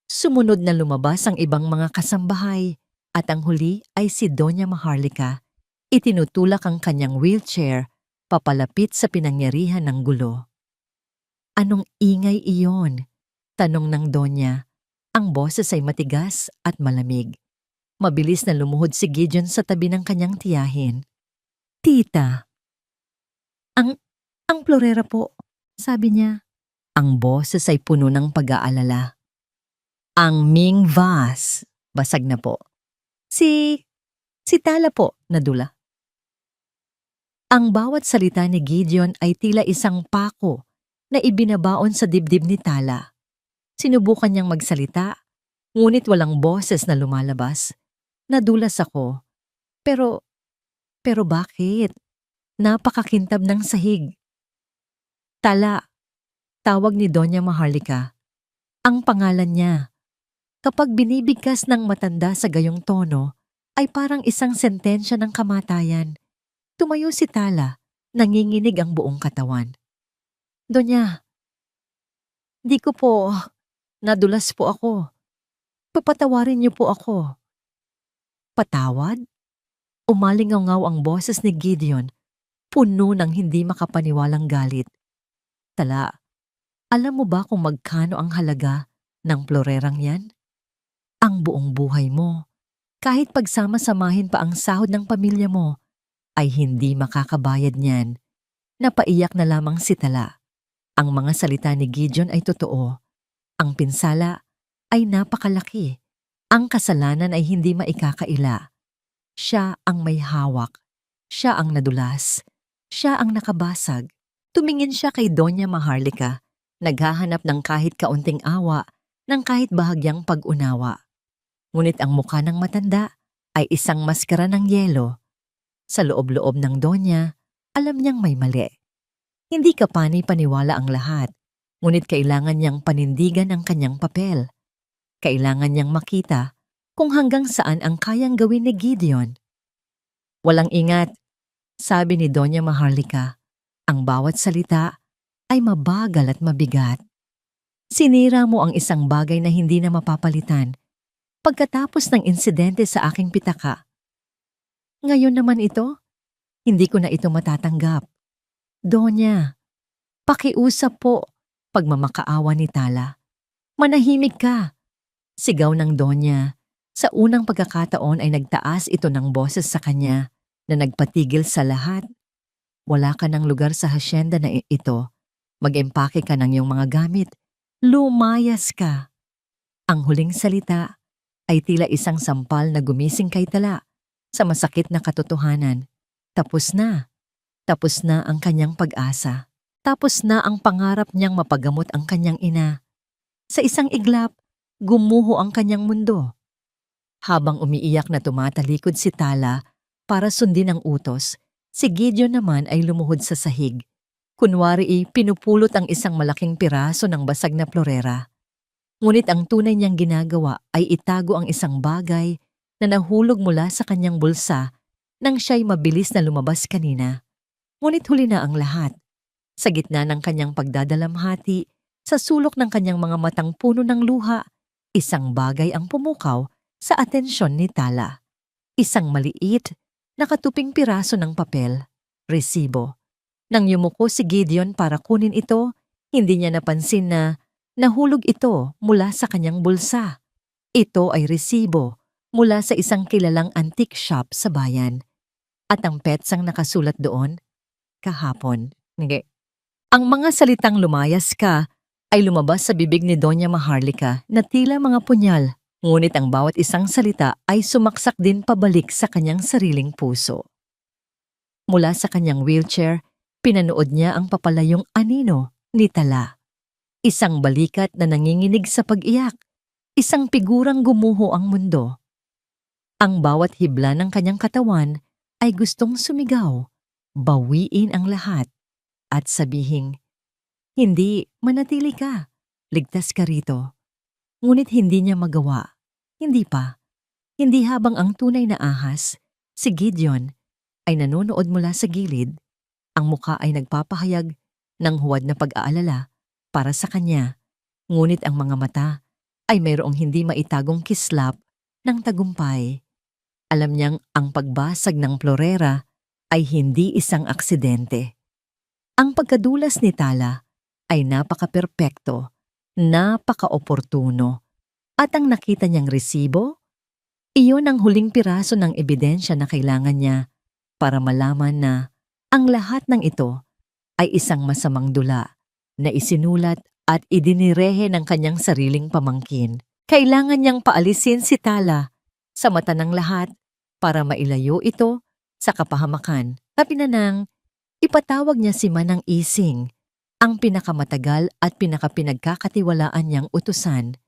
Sumunod na lumabas ang ibang mga kasambahay at ang huli ay si Doña Maharlika. Itinutulak ang kanyang wheelchair papalapit sa pinangyarihan ng gulo. Anong ingay iyon? Tanong ng Donya. Ang boses ay matigas at malamig. Mabilis na lumuhod si Gideon sa tabi ng kanyang tiyahin. Tita. Ang plorera po, sabi niya. Ang boses ay puno ng pag-aalala. Ang Ming Vase, basag na po. Si Tala po, nadula. Ang bawat salita ni Gideon ay tila isang pako na ibinabaon sa dibdib ni Tala. Sinubukan niyang magsalita, ngunit walang boses na lumalabas. Nadulas ako. Pero bakit? Napakakintab ng sahig. Tala, tawag ni Doña Maharlika. Ang pangalan niya. Kapag binibigkas ng matanda sa gayong tono, ay parang isang sentensya ng kamatayan. Tumayo si Tala, nanginginig ang buong katawan. Donya, di ko po, nadulas po ako. Papatawarin niyo po ako. Patawad? Umalingaw-ngaw ang boses ni Gideon, puno ng hindi makapaniwalang galit. Tala, alam mo ba kung magkano ang halaga ng plorerang yan? Ang buong buhay mo, kahit pagsama-samahin pa ang sahod ng pamilya mo, ay hindi makakabayad niyan. Napaiyak na lamang si Tala. Ang mga salita ni Gideon ay totoo. Ang pinsala ay napakalaki. Ang kasalanan ay hindi maikakaila. Siya ang may hawak. Siya ang nadulas. Siya ang nakabasag. Tumingin siya kay Doña Maharlika, naghahanap ng kahit kaunting awa, ng kahit bahagyang pag-unawa. Ngunit ang mukha ng matanda ay isang maskara ng yelo. Sa loob-loob ng Donya, alam niyang may mali. Hindi kapani-paniwala ang lahat, ngunit kailangan niyang panindigan ang kanyang papel. Kailangan niyang makita kung hanggang saan ang kayang gawin ni Gideon. Walang ingat, sabi ni Doña Maharlika. Ang bawat salita ay mabagal at mabigat. Sinira mo ang isang bagay na hindi na mapapalitan pagkatapos ng insidente sa aking pitaka. Ngayon naman ito, hindi ko na ito matatanggap. Donya, pakiusap po, pagmamakaawa ni Tala. Manahimik ka. Sigaw ng Donya. Sa unang pagkakataon ay nagtaas ito ng boses sa kanya na nagpatigil sa lahat. Wala ka ng lugar sa hasyenda na ito. Mag-empake ka ng iyong mga gamit. Lumayas ka. Ang huling salita ay tila isang sampal na gumising kay Tala sa masakit na katotohanan. Tapos na. Tapos na ang kanyang pag-asa. Tapos na ang pangarap niyang mapagamot ang kanyang ina. Sa isang iglap, gumuho ang kanyang mundo. Habang umiiyak na tumatalikod si Tala para sundin ang utos, si Gideon naman ay lumuhod sa sahig. Kunwari pinupulot ang isang malaking piraso ng basag na plorera. Ngunit ang tunay niyang ginagawa ay itago ang isang bagay na nahulog mula sa kanyang bulsa nang siya'y mabilis na lumabas kanina. Ngunit huli na ang lahat. Sa gitna ng kanyang pagdadalamhati, sa sulok ng kanyang mga matang puno ng luha, Isang bagay ang pumukaw sa atensyon ni Tala. Isang maliit, nakatuping piraso ng papel, resibo. Nang yumuko si Gideon para kunin ito, hindi niya napansin na nahulog ito mula sa kanyang bulsa. Ito ay resibo mula sa isang kilalang antique shop sa bayan. At ang petsang nakasulat doon, kahapon. Nge. Ang mga salitang lumayas ka ay lumabas sa bibig ni Doña Maharlika na tila mga punyal, ngunit ang bawat isang salita ay sumaksak din pabalik sa kanyang sariling puso. Mula sa kanyang wheelchair, pinanood niya ang papalayong anino ni Tala. Isang balikat na nanginginig sa pag-iyak, isang figurang gumuho ang mundo. Ang bawat hibla ng kanyang katawan ay gustong sumigaw, bawiin ang lahat, at sabihing, hindi, manatili ka, ligtas ka rito. Ngunit hindi niya magawa. Hindi pa. Hindi habang ang tunay na ahas, si Gideon, ay nanonood mula sa gilid, ang muka ay nagpapahayag ng huwad na pag-aalala para sa kanya, ngunit ang mga mata ay mayroong hindi maitagong kislap ng tagumpay. Alam niyang ang pagbasag ng florera ay hindi isang aksidente. Ang pagkadulas ni Tala ay napaka-perpekto, napaka-oportuno, at ang nakita niyang resibo, iyon ang huling piraso ng ebidensya na kailangan niya para malaman na ang lahat ng ito ay isang masamang dula na isinulat at idinirehe ng kanyang sariling pamangkin. Kailangan niyang paalisin si Tala sa mata ng lahat para mailayo ito sa kapahamakan. Kapinanang, ipatawag niya si Manang Ising, ang pinakamatagal at pinakapinagkakatiwalaan niyang utusan,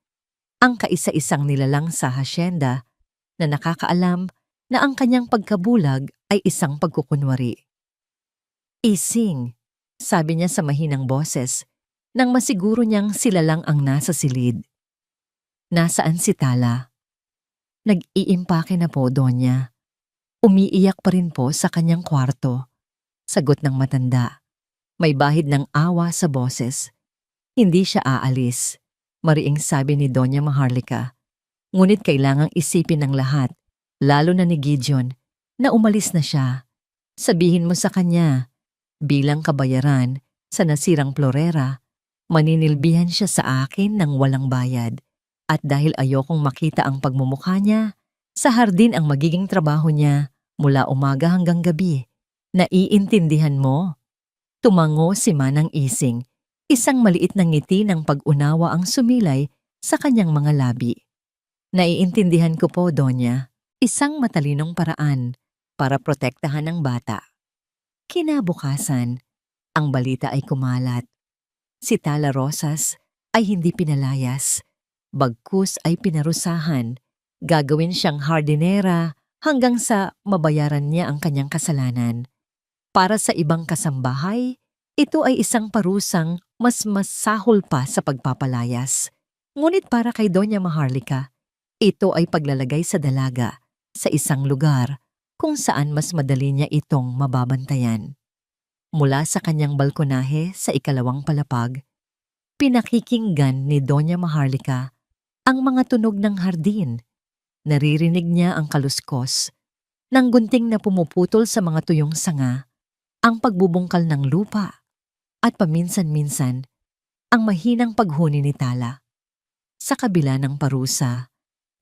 ang kaisa-isang nilalang sa hasyenda na nakakaalam na ang kanyang pagkabulag ay isang pagkukunwari. Ising, sabi niya sa mahinang boses, nang masiguro niyang sila lang ang nasa silid. Nasaan si Tala? Nag-iimpake na po, Donya. Umiiyak pa rin po sa kanyang kwarto. Sagot ng matanda. May bahid ng awa sa boses. Hindi siya aalis, mariing sabi ni Doña Maharlika. Ngunit kailangang isipin ng lahat, lalo na ni Gideon, na umalis na siya. Sabihin mo sa kanya, bilang kabayaran sa nasirang florera, maninilbihan siya sa akin ng walang bayad. At dahil ayokong makita ang pagmumukha niya, sa hardin ang magiging trabaho niya mula umaga hanggang gabi. Naiintindihan mo? Tumango si Manang Ising, isang maliit na ngiti ng pag-unawa ang sumilay sa kanyang mga labi. Naiintindihan ko po, Donya. Isang matalinong paraan para protektahan ang bata. Kinabukasan, ang balita ay kumalat. Si Tala Rosas ay hindi pinalayas, bagkus ay pinarusahan. Gagawin siyang hardinera hanggang sa mabayaran niya ang kanyang kasalanan. Para sa ibang kasambahay, ito ay isang parusang mas masahol pa sa pagpapalayas. Ngunit para kay Doña Maharlika, ito ay paglalagay sa dalaga sa isang lugar kung saan mas madali niya itong mababantayan. Mula sa kanyang balkonahe sa ikalawang palapag, pinakikinggan ni Doña Maharlika ang mga tunog ng hardin. Naririnig niya ang kaluskos ng gunting na pumuputol sa mga tuyong sanga, ang pagbubungkal ng lupa, at paminsan-minsan ang mahinang paghuni ni Tala. Sa kabila ng parusa,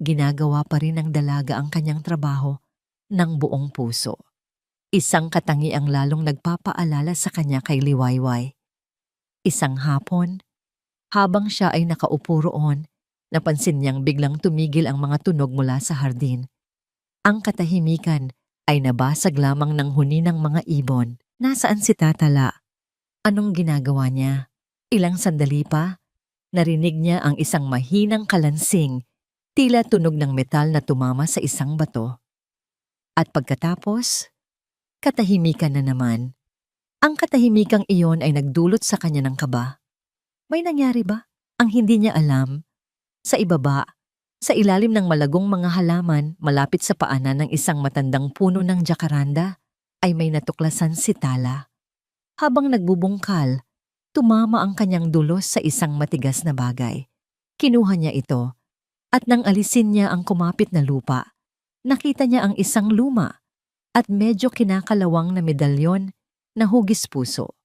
ginagawa pa rin ng dalaga ang kanyang trabaho ng buong puso. Isang katangi ang lalong nagpapaalala sa kanya kay Liwayway. Isang hapon, habang siya ay nakaupo roon, napansin niyang biglang tumigil ang mga tunog mula sa hardin. Ang katahimikan ay nabasag lamang ng huni ng mga ibon. Nasaan si Tatala? Anong ginagawa niya? Ilang sandali pa, narinig niya ang isang mahinang kalansing, tila tunog ng metal na tumama sa isang bato. At pagkatapos, katahimikan na naman. Ang katahimikang iyon ay nagdulot sa kanya ng kaba. May nangyari ba? Ang hindi niya alam. Sa ibaba, sa ilalim ng malagong mga halaman malapit sa paanan ng isang matandang puno ng jacaranda, ay may natuklasan si Tala. Habang nagbubungkal, tumama ang kanyang dulos sa isang matigas na bagay. Kinuha niya ito At nang alisin niya ang kumapit na lupa, nakita niya ang isang luma at medyo kinakalawang na medalyon na hugis puso.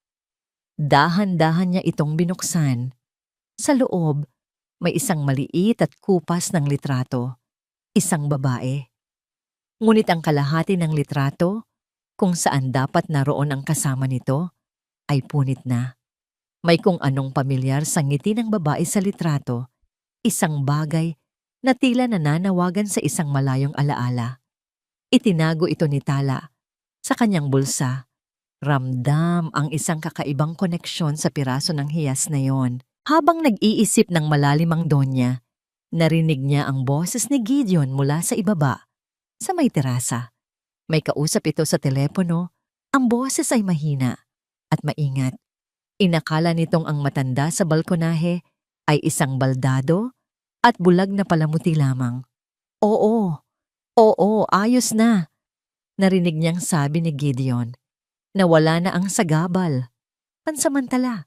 Dahan-dahan niya itong binuksan. Sa loob, may isang maliit at kupas ng litrato, isang babae. Ngunit ang kalahati ng litrato, kung saan dapat naroon ang kasama nito, ay punit na. May kung anong pamilyar sa ngiti ng babae sa litrato, isang bagay na tila nananawagan sa isang malayong alaala. Itinago ito ni Tala sa kanyang bulsa. Ramdam ang isang kakaibang koneksyon sa piraso ng hiyas na yon. Habang nag-iisip ng malalimang Donya, narinig niya ang boses ni Gideon mula sa ibaba, sa may terasa. May kausap ito sa telepono, ang boses ay mahina at maingat. Inakala nitong ang matanda sa balkonahe ay isang baldado at bulag na palamuti lamang. Oo, ayos na. Narinig niyang sabi ni Gideon. Nawala na ang sagabal. Pansamantala.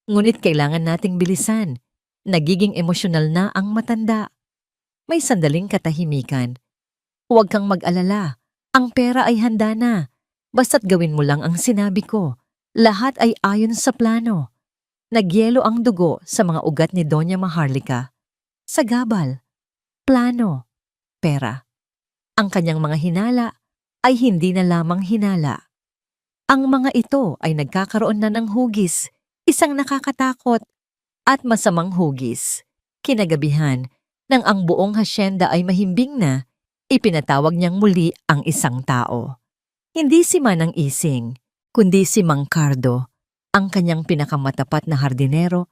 Ngunit kailangan nating bilisan. Nagiging emosyonal na ang matanda. May sandaling katahimikan. Huwag kang mag-alala. Ang pera ay handa na. Basta't gawin mo lang ang sinabi ko. Lahat ay ayon sa plano. Nagyelo ang dugo sa mga ugat ni Doña Maharlika. Sagabal. Plano. Pera. Ang kanyang mga hinala ay hindi na lamang hinala. Ang mga ito ay nagkakaroon na ng hugis, isang nakakatakot at masamang hugis. Kinagabihan, nang ang buong hasyenda ay mahimbing na, ipinatawag niyang muli ang isang tao. Hindi si Manang Ising, kundi si Mang Cardo, ang kanyang pinakamatapat na hardinero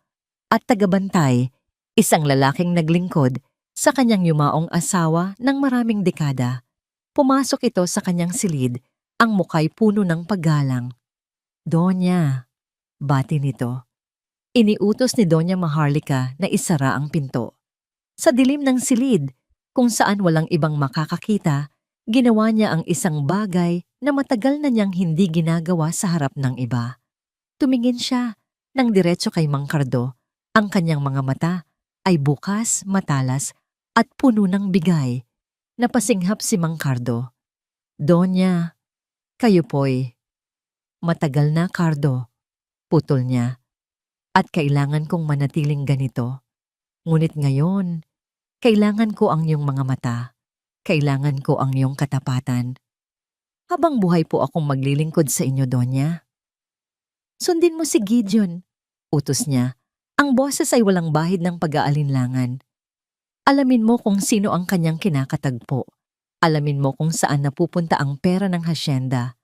at tagabantay, isang lalaking naglingkod sa kanyang yumaong asawa ng maraming dekada. Pumasok ito sa kanyang silid, ang muka'y puno ng paggalang. Donya, bati nito. Iniutos ni Doña Maharlika na isara ang pinto. Sa dilim ng silid, kung saan walang ibang makakakita, ginawa niya ang isang bagay na matagal na niyang hindi ginagawa sa harap ng iba. Tumingin siya ng diretso kay Mang Cardo. Ang kanyang mga mata ay bukas, matalas at puno ng bigay. Napasinghap si Mang Cardo. Donya, kayo po'y. Matagal na, Cardo. Putol niya. At kailangan kong manatiling ganito. Ngunit ngayon, kailangan ko ang iyong mga mata. Kailangan ko ang iyong katapatan. Habang buhay po akong maglilingkod sa inyo, Donya. Sundin mo si Gideon, utos niya. Ang boses ay walang bahid ng pag-aalinlangan. Alamin mo kung sino ang kanyang kinakatagpo. Alamin mo kung saan napupunta ang pera ng hasyenda.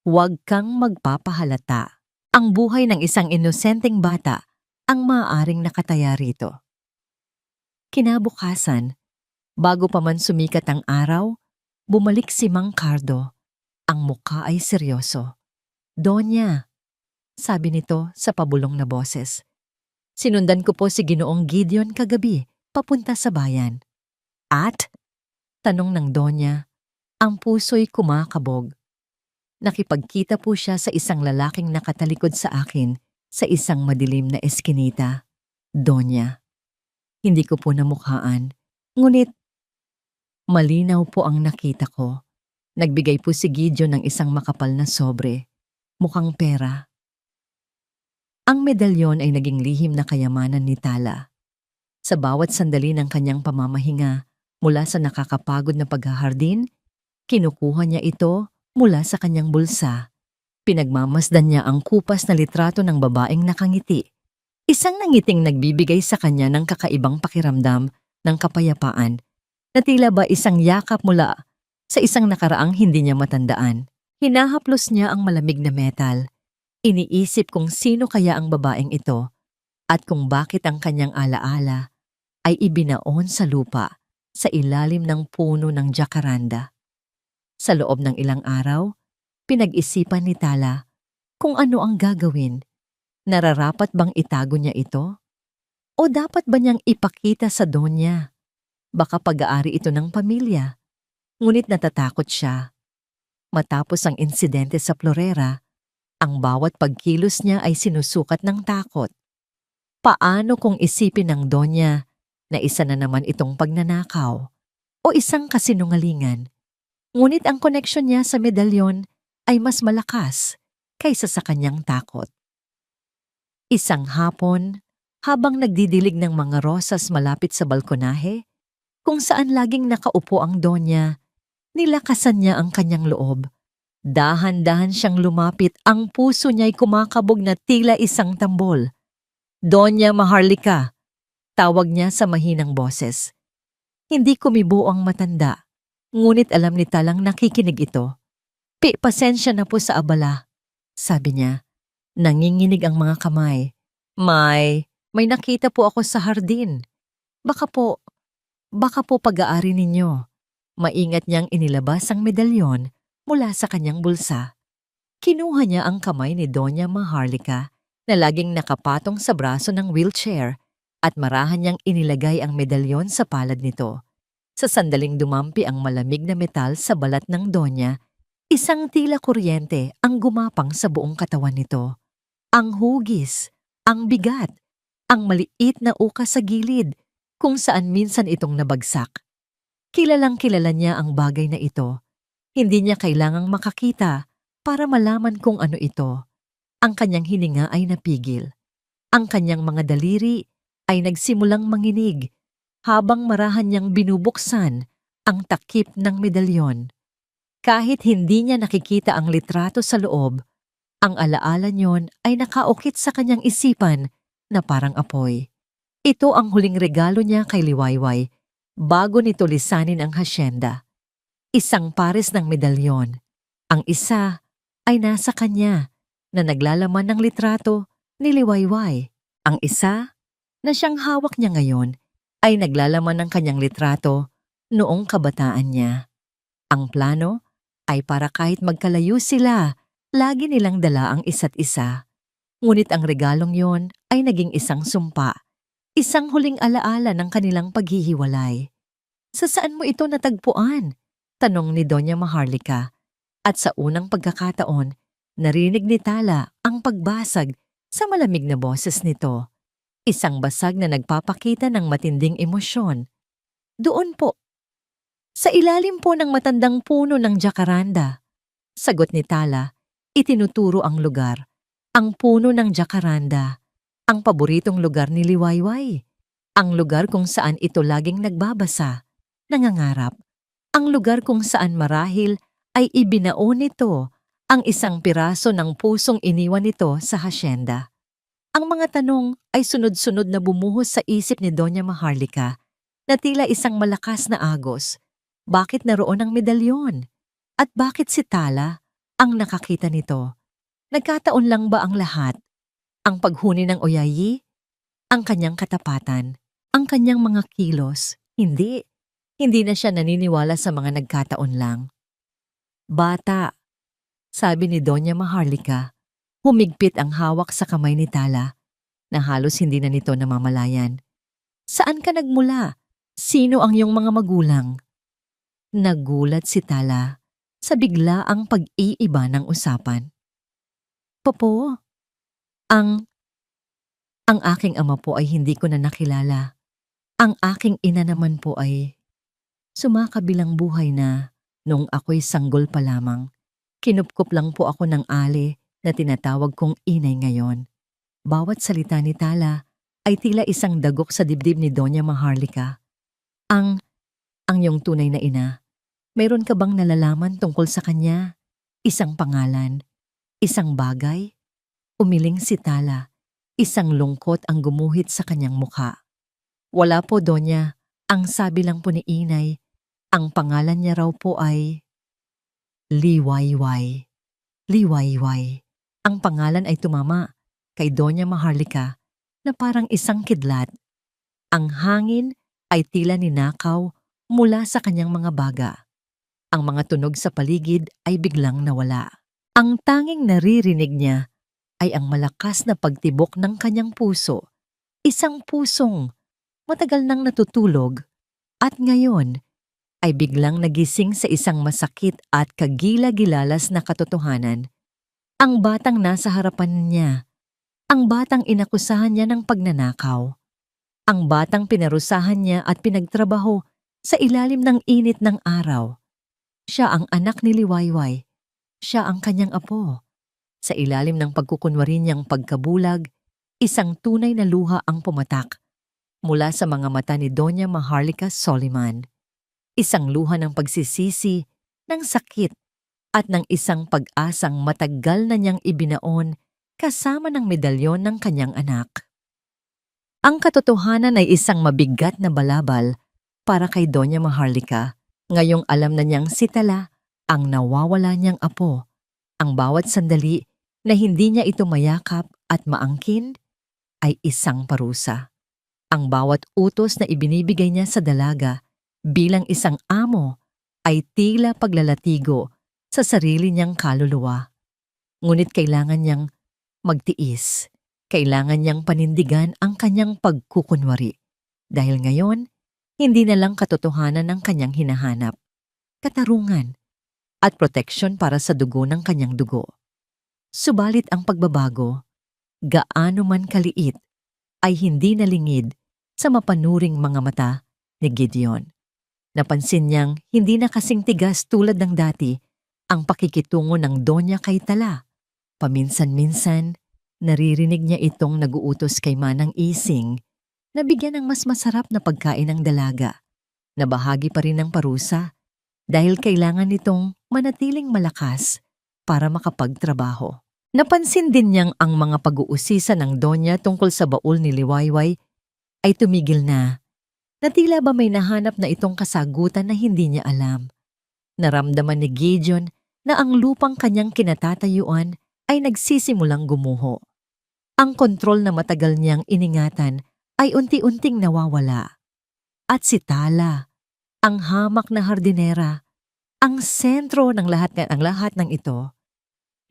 Huwag kang magpapahalata. Ang buhay ng isang inosenteng bata ang maaaring nakataya rito. Kinabukasan, bago pa man sumikat ang araw, bumalik si Mang Cardo. Ang mukha ay seryoso. Donya, sabi nito sa pabulong na boses. Sinundan ko po si Ginoong Gideon kagabi, papunta sa bayan. At? Tanong ng Donya, ang puso'y kumakabog. Nakipagkita po siya sa isang lalaking nakatalikod sa akin sa isang madilim na eskinita. Donya, hindi ko po namukhaan, ngunit malinaw po ang nakita ko. Nagbigay po si Gideon ng isang makapal na sobre, mukhang pera. Ang medalyon ay naging lihim na kayamanan ni Tala. Sa bawat sandali ng kanyang pamamahinga, mula sa nakakapagod na paghahardin, kinukuha niya ito mula sa kanyang bulsa. Pinagmamasdan niya ang kupas na litrato ng babaeng nakangiti. Isang nangiting nagbibigay sa kanya ng kakaibang pakiramdam ng kapayapaan na tila ba isang yakap mula sa isang nakaraang hindi niya matandaan. Hinahaplos niya ang malamig na metal. Iniisip kung sino kaya ang babaeng ito at kung bakit ang kanyang alaala ay ibinaon sa lupa sa ilalim ng puno ng jacaranda. Sa loob ng ilang araw, pinag-isipan ni Tala kung ano ang gagawin. Nararapat bang itago niya ito? O dapat ba niyang ipakita sa Donya? Baka pag-aari ito ng pamilya. Ngunit natatakot siya. Matapos ang insidente sa Florera, ang bawat pagkilos niya ay sinusukat ng takot. Paano kung isipin ng Donya na isa na naman itong pagnanakaw o isang kasinungalingan. Ngunit ang koneksyon niya sa medalyon ay mas malakas kaysa sa kanyang takot. Isang hapon, habang nagdidilig ng mga rosas malapit sa balkonahe, kung saan laging nakaupo ang Donya, nilakasan niya ang kanyang loob. Dahan-dahan siyang lumapit, ang puso niya'y kumakabog na tila isang tambol. "Donya Maharlika," tawag niya sa mahinang boses. Hindi kumibo ang matanda, ngunit alam ni Talang nakikinig ito. Pasensya na po sa abala," sabi niya. Nanginginig ang mga kamay. May nakita po ako sa hardin. Baka po pag-aari ninyo." Maingat niyang inilabas ang medalyon mula sa kanyang bulsa. Kinuha niya ang kamay ni Donya Maharlika na laging nakapatong sa braso ng wheelchair at marahan niyang inilagay ang medalyon sa palad nito. Sa sandaling dumampi ang malamig na metal sa balat ng Donya, isang tila kuryente ang gumapang sa buong katawan nito. Ang hugis, ang bigat, ang maliit na uka sa gilid kung saan minsan itong nabagsak. Kilalang kilala niya ang bagay na ito. Hindi niya kailangang makakita para malaman kung ano ito. Ang kanyang hininga ay napigil. Ang kanyang mga daliri ay nagsimulang manginig habang marahan niyang binubuksan ang takip ng medalyon. Kahit hindi niya nakikita ang litrato sa loob, ang alaala niyon ay nakaukit sa kanyang isipan na parang apoy. Ito ang huling regalo niya kay Liwayway bago nito lisanin ang hasyenda. Isang pares ng medalyon. Ang isa ay nasa kanya na naglalaman ng litrato ni Liwayway. Ang isa na siyang hawak niya ngayon ay naglalaman ng kanyang litrato noong kabataan niya. Ang plano ay para kahit magkalayo sila, lagi nilang dala ang isa't isa. Ngunit ang regalong yon ay naging isang sumpa, isang huling alaala ng kanilang paghihiwalay. "Sa saan mo ito natagpuan?" tanong ni Donya Maharlika. At sa unang pagkakataon, narinig ni Tala ang pagbasag sa malamig na boses nito. Isang basag na nagpapakita ng matinding emosyon. "Doon po, sa ilalim po ng matandang puno ng jacaranda." Sagot ni Tala, itinuturo ang lugar. Ang puno ng jacaranda, ang paboritong lugar ni Liwayway. Ang lugar kung saan ito laging nagbabasa, nangangarap. Ang lugar kung saan marahil ay ibinao nito ang isang piraso ng pusong iniwan nito sa hasyenda. Ang mga tanong ay sunod-sunod na bumuhos sa isip ni Donya Maharlika na tila isang malakas na agos. Bakit naroon ang medalyon? At bakit si Tala ang nakakita nito? Nagkataon lang ba ang lahat? Ang paghuni ng Oyayi? Ang kanyang katapatan? Ang kanyang mga kilos? Hindi. Hindi na siya naniniwala sa mga nagkataon lang. "Bata," sabi ni Donya Maharlika. Humigpit ang hawak sa kamay ni Tala na halos hindi na nito namamalayan. "Saan ka nagmula? Sino ang iyong mga magulang?" Nagulat si Tala sa biglaang pag-iiba ng usapan. "Popo, ang aking ama po ay hindi ko na nakilala. Ang aking ina naman po ay sumakabilang buhay na noong ako'y sanggol pa lamang. Kinupkup lang po ako ng ali na tinatawag kong inay ngayon." Bawat salita ni Tala ay tila isang dagok sa dibdib ni Donya Maharlika. Ang iyong tunay na ina, mayroon ka bang nalalaman tungkol sa kanya? Isang pangalan? Isang bagay?" Umiling si Tala. Isang lungkot ang gumuhit sa kanyang mukha. "Wala po, Donya. Ang sabi lang po ni inay, ang pangalan niya raw po ay Liwayway." Liwayway. Ang pangalan ay tumama kay Donya Maharlika na parang isang kidlat. Ang hangin ay tila ninakaw mula sa kanyang mga baga. Ang mga tunog sa paligid ay biglang nawala. Ang tanging naririnig niya ay ang malakas na pagtibok ng kanyang puso. Isang pusong matagal nang natutulog at ngayon ay biglang nagising sa isang masakit at kagila-gilalas na katotohanan. Ang batang nasa harapan niya, ang batang inakusahan niya ng pagnanakaw, Ang batang pinarusahan niya at pinagtrabaho sa ilalim ng init ng araw. Siya ang anak ni Liwayway. Siya ang kanyang apo. Sa ilalim ng pagkukunwari niyang pagkabulag, isang tunay na luha ang pumatak mula sa mga mata ni Doña Maharlika Soliman. Isang luha ng pagsisisi, ng sakit, at ng isang pag-asang matagal na niyang ibinaon kasama ng medalyon ng kanyang anak. Ang katotohanan ay isang mabigat na balabal para kay Doña Maharlika. Ngayong alam na niyang si Tala ang nawawala niyang apo. Ang bawat sandali na hindi niya ito mayakap at maangkin ay isang parusa. Ang bawat utos na ibinibigay niya sa dalaga bilang isang amo ay tila paglalatigo sa sarili niyang kaluluwa. Ngunit kailangan niyang magtiis. Kailangan niyang panindigan ang kanyang pagkukunwari. Dahil ngayon, hindi na lang katotohanan ang kanyang hinahanap. Katarungan at proteksyon para sa dugo ng kanyang dugo. Subalit ang pagbabago, gaano man kaliit, ay hindi nalingid sa mapanuring mga mata ni Gideon. Napansin niyang hindi na kasing tigas tulad ng dati ang pakikitungo ng Donya kay Tala. Paminsan-minsan, naririnig niya itong naguutos kay Manang Ising na bigyan ng mas masarap na pagkain ng dalaga, na bahagi pa rin ng parusa dahil kailangan nitong manatiling malakas para makapagtrabaho. Napansin din niyang ang mga pag-uusisa ng Donya tungkol sa baul ni Liwayway ay tumigil na tila ba may nahanap na itong kasagutan na hindi niya alam. Naramdaman ni Gideon na ang lupang kanyang kinatatayuan ay nagsisimulang gumuho. Ang kontrol na matagal niyang iningatan ay unti-unting nawawala. At si Tala, ang hamak na hardinera, ang sentro ng lahat ng ito,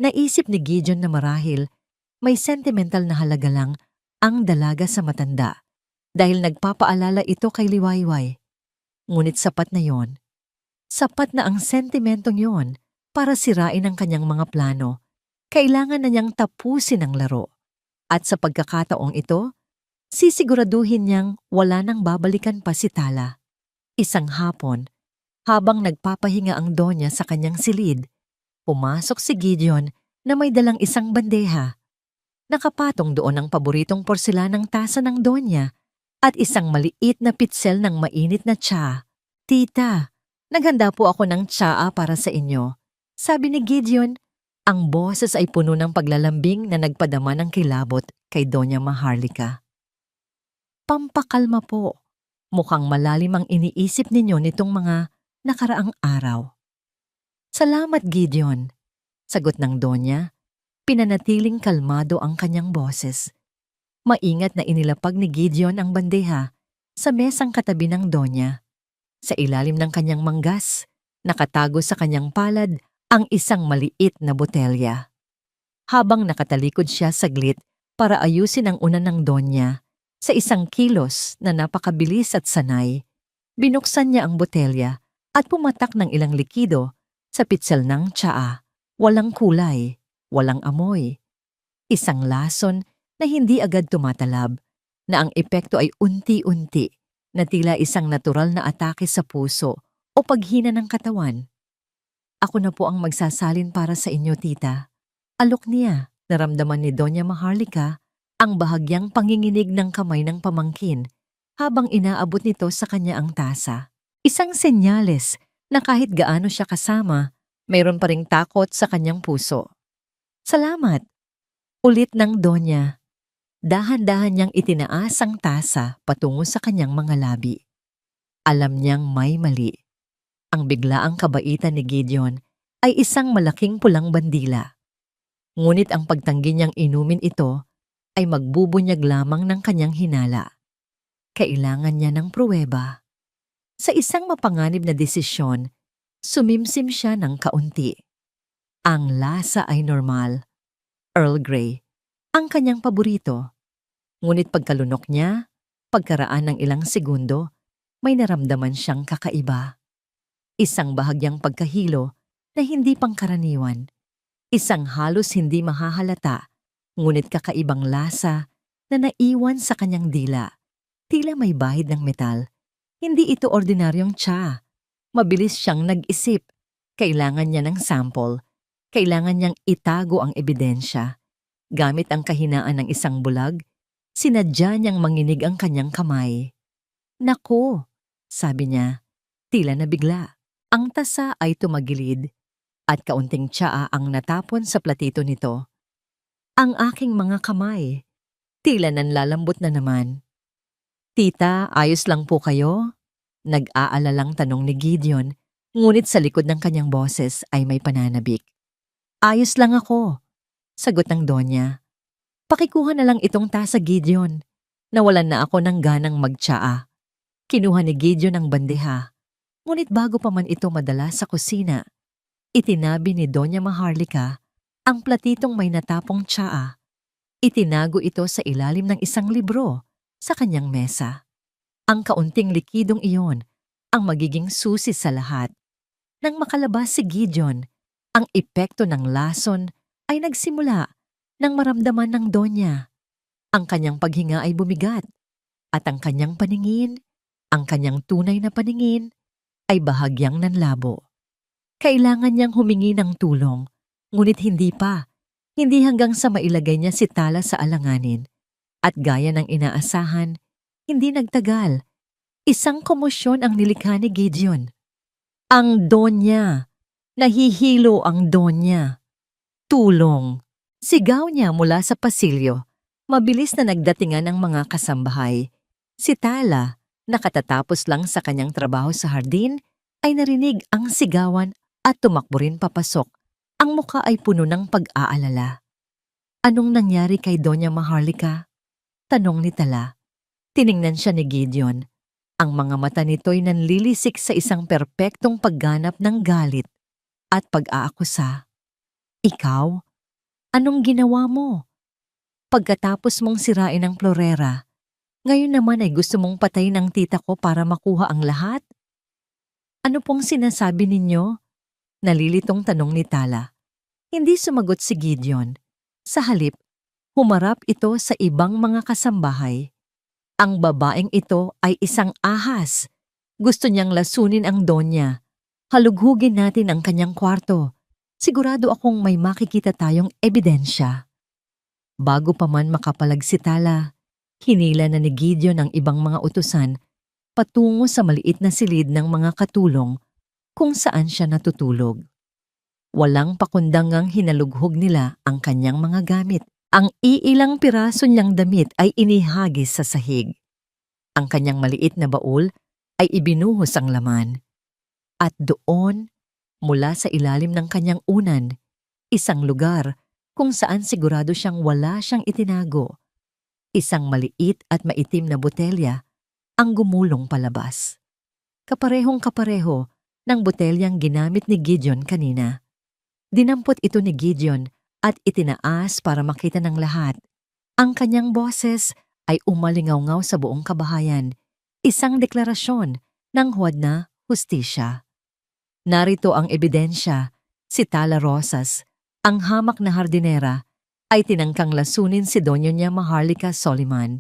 naisip ni Gideon na marahil may sentimental na halaga lang ang dalaga sa matanda dahil nagpapaalala ito kay Liwayway. Ngunit sapat na yon. Sapat na ang sentimentong yon para sirain ang kanyang mga plano. Kailangan na niyang tapusin ang laro. At sa pagkakataong ito, sisiguraduhin niyang wala nang babalikan pa si Tala. Isang hapon, habang nagpapahinga ang Donya sa kanyang silid, pumasok si Gideon na may dalang isang bandeha. Nakapatong doon ang paboritong porselanang tasa ng Donya at isang maliit na pitsel ng mainit na tsa. "Tita, naghanda po ako ng tsaa para sa inyo," sabi ni Gideon. Ang boses ay puno ng paglalambing na nagpadama ng kilabot kay Doña Maharlika. "Pampakalma po. Mukhang malalim ang iniisip ninyo nitong mga nakaraang araw." "Salamat, Gideon," sagot ng Donya. Pinanatiling kalmado ang kanyang boses. Maingat na inilapag ni Gideon ang bandeha sa mesang katabi ng Donya. Sa ilalim ng kanyang manggas, nakatago sa kanyang palad ang isang maliit na botelya. Habang nakatalikod siya saglit para ayusin ang unan ng Donya, sa isang kilos na napakabilis at sanay, binuksan niya ang botelya at pumatak ng ilang likido sa pitsel ng tsaa. Walang kulay, walang amoy. Isang lason na hindi agad tumatalab, na ang epekto ay unti-unti, na tila isang natural na atake sa puso o paghina ng katawan. "Ako na po ang magsasalin para sa inyo, tita." Alok niya, naramdaman ni Doña Maharlika ang bahagyang panginginig ng kamay ng pamangkin habang inaabot nito sa kanya ang tasa. Isang senyales na kahit gaano siya kasama, mayroon pa ring takot sa kanyang puso. "Salamat," ulit ng Donya. Dahan-dahan niyang itinaas ang tasa patungo sa kanyang mga labi. Alam niyang may mali. Ang biglaang kabaitan ni Gideon ay isang malaking pulang bandila. Ngunit ang pagtanggi niyang inumin ito ay magbubunyag lamang ng kanyang hinala. Kailangan niya ng pruweba. Sa isang mapanganib na desisyon, sumimsim siya ng kaunti. Ang lasa ay normal, Earl Grey, ang kanyang paborito. Ngunit pagkalunok niya, pagkaraan ng ilang segundo, may naramdaman siyang kakaiba. Isang bahagyang pagkahilo na hindi pangkaraniwan. Isang halos hindi mahahalata, ngunit kakaibang lasa na naiwan sa kanyang dila. Tila may bahid ng metal. Hindi ito ordinaryong tsa. Mabilis siyang nag-isip. Kailangan niya ng sample. Kailangan niyang itago ang ebidensya. Gamit ang kahinaan ng isang bulag, sinadya niyang manginig ang kanyang kamay. Nako, sabi niya, tila nabigla. Ang tasa ay tumagilid at kaunting tsaa ang natapon sa platito nito. Ang aking mga kamay, tila nanlalambot na naman. Tita, ayos lang po kayo? Nag-aalalang tanong ni Gideon, ngunit sa likod ng kanyang boses ay may pananabik. Ayos lang ako, sagot ng Donya. Pakikuha na lang itong tasa, Gideon. Nawalan na ako ng ganang magtsaa. Kinuha ni Gideon ang bandeha. Ngunit bago pa man ito madala sa kusina, itinabi ni Doña Maharlika ang platitong may natapong tsaa. Itinago ito sa ilalim ng isang libro sa kanyang mesa. Ang kaunting likidong iyon ang magiging susi sa lahat. Nang makalabas si Gideon, ang epekto ng lason ay nagsimula nang maramdaman ng Donya. Ang kanyang paghinga ay bumigat at ang kanyang paningin, ang kanyang tunay na paningin, ay bahagyang nanlabo. Kailangan niyang humingi ng tulong, ngunit hindi pa. Hindi hanggang sa mailagay niya si Tala sa alanganin. At gaya ng inaasahan, hindi nagtagal. Isang komosyon ang nilikha ni Gideon. Ang Donya. Nahihilo ang Donya. Tulong. Sigaw niya mula sa pasilyo. Mabilis na nagdatingan ang mga kasambahay. Si Tala, nakatatapos lang sa kanyang trabaho sa hardin, ay narinig ang sigawan at tumakbo rin papasok. Ang muka ay puno ng pag-aalala. Anong nangyari kay Doña Maharlika? Tanong ni Tala. Tiningnan siya ni Gideon. Ang mga mata nito'y nanlilisik sa isang perpektong pagganap ng galit at pag-aakusa. Ikaw? Anong ginawa mo? Pagkatapos mong sirain ang florera, ngayon naman ay gusto mong patayin ang tita ko para makuha ang lahat? Ano pong sinasabi ninyo? Nalilitong tanong ni Tala. Hindi sumagot si Gideon. Sa halip, humarap ito sa ibang mga kasambahay. Ang babaeng ito ay isang ahas. Gusto niyang lasunin ang Donya. Halughugin natin ang kanyang kwarto. Sigurado akong may makikita tayong ebidensya. Bago pa man makapalag si Tala, hinila na ni Gideon ang ibang mga utusan patungo sa maliit na silid ng mga katulong kung saan siya natutulog. Walang pakundangang hinalughog nila ang kanyang mga gamit. Ang iilang piraso niyang damit ay inihagis sa sahig. Ang kanyang maliit na baul ay ibinuhos ang laman. At doon, mula sa ilalim ng kanyang unan, isang lugar kung saan sigurado siyang wala siyang itinago. Isang maliit at maitim na botelya ang gumulong palabas. Kaparehong-kapareho ng botelyang ginamit ni Gideon kanina. Dinampot ito ni Gideon at itinaas para makita ng lahat. Ang kanyang boses ay umalingaw-ngaw sa buong kabahayan, isang deklarasyon ng huwad na hustisya. Narito ang ebidensya, si Tala Rosas, ang hamak na hardinera, ay tinangkang lasunin si Doña Maharlika Soliman.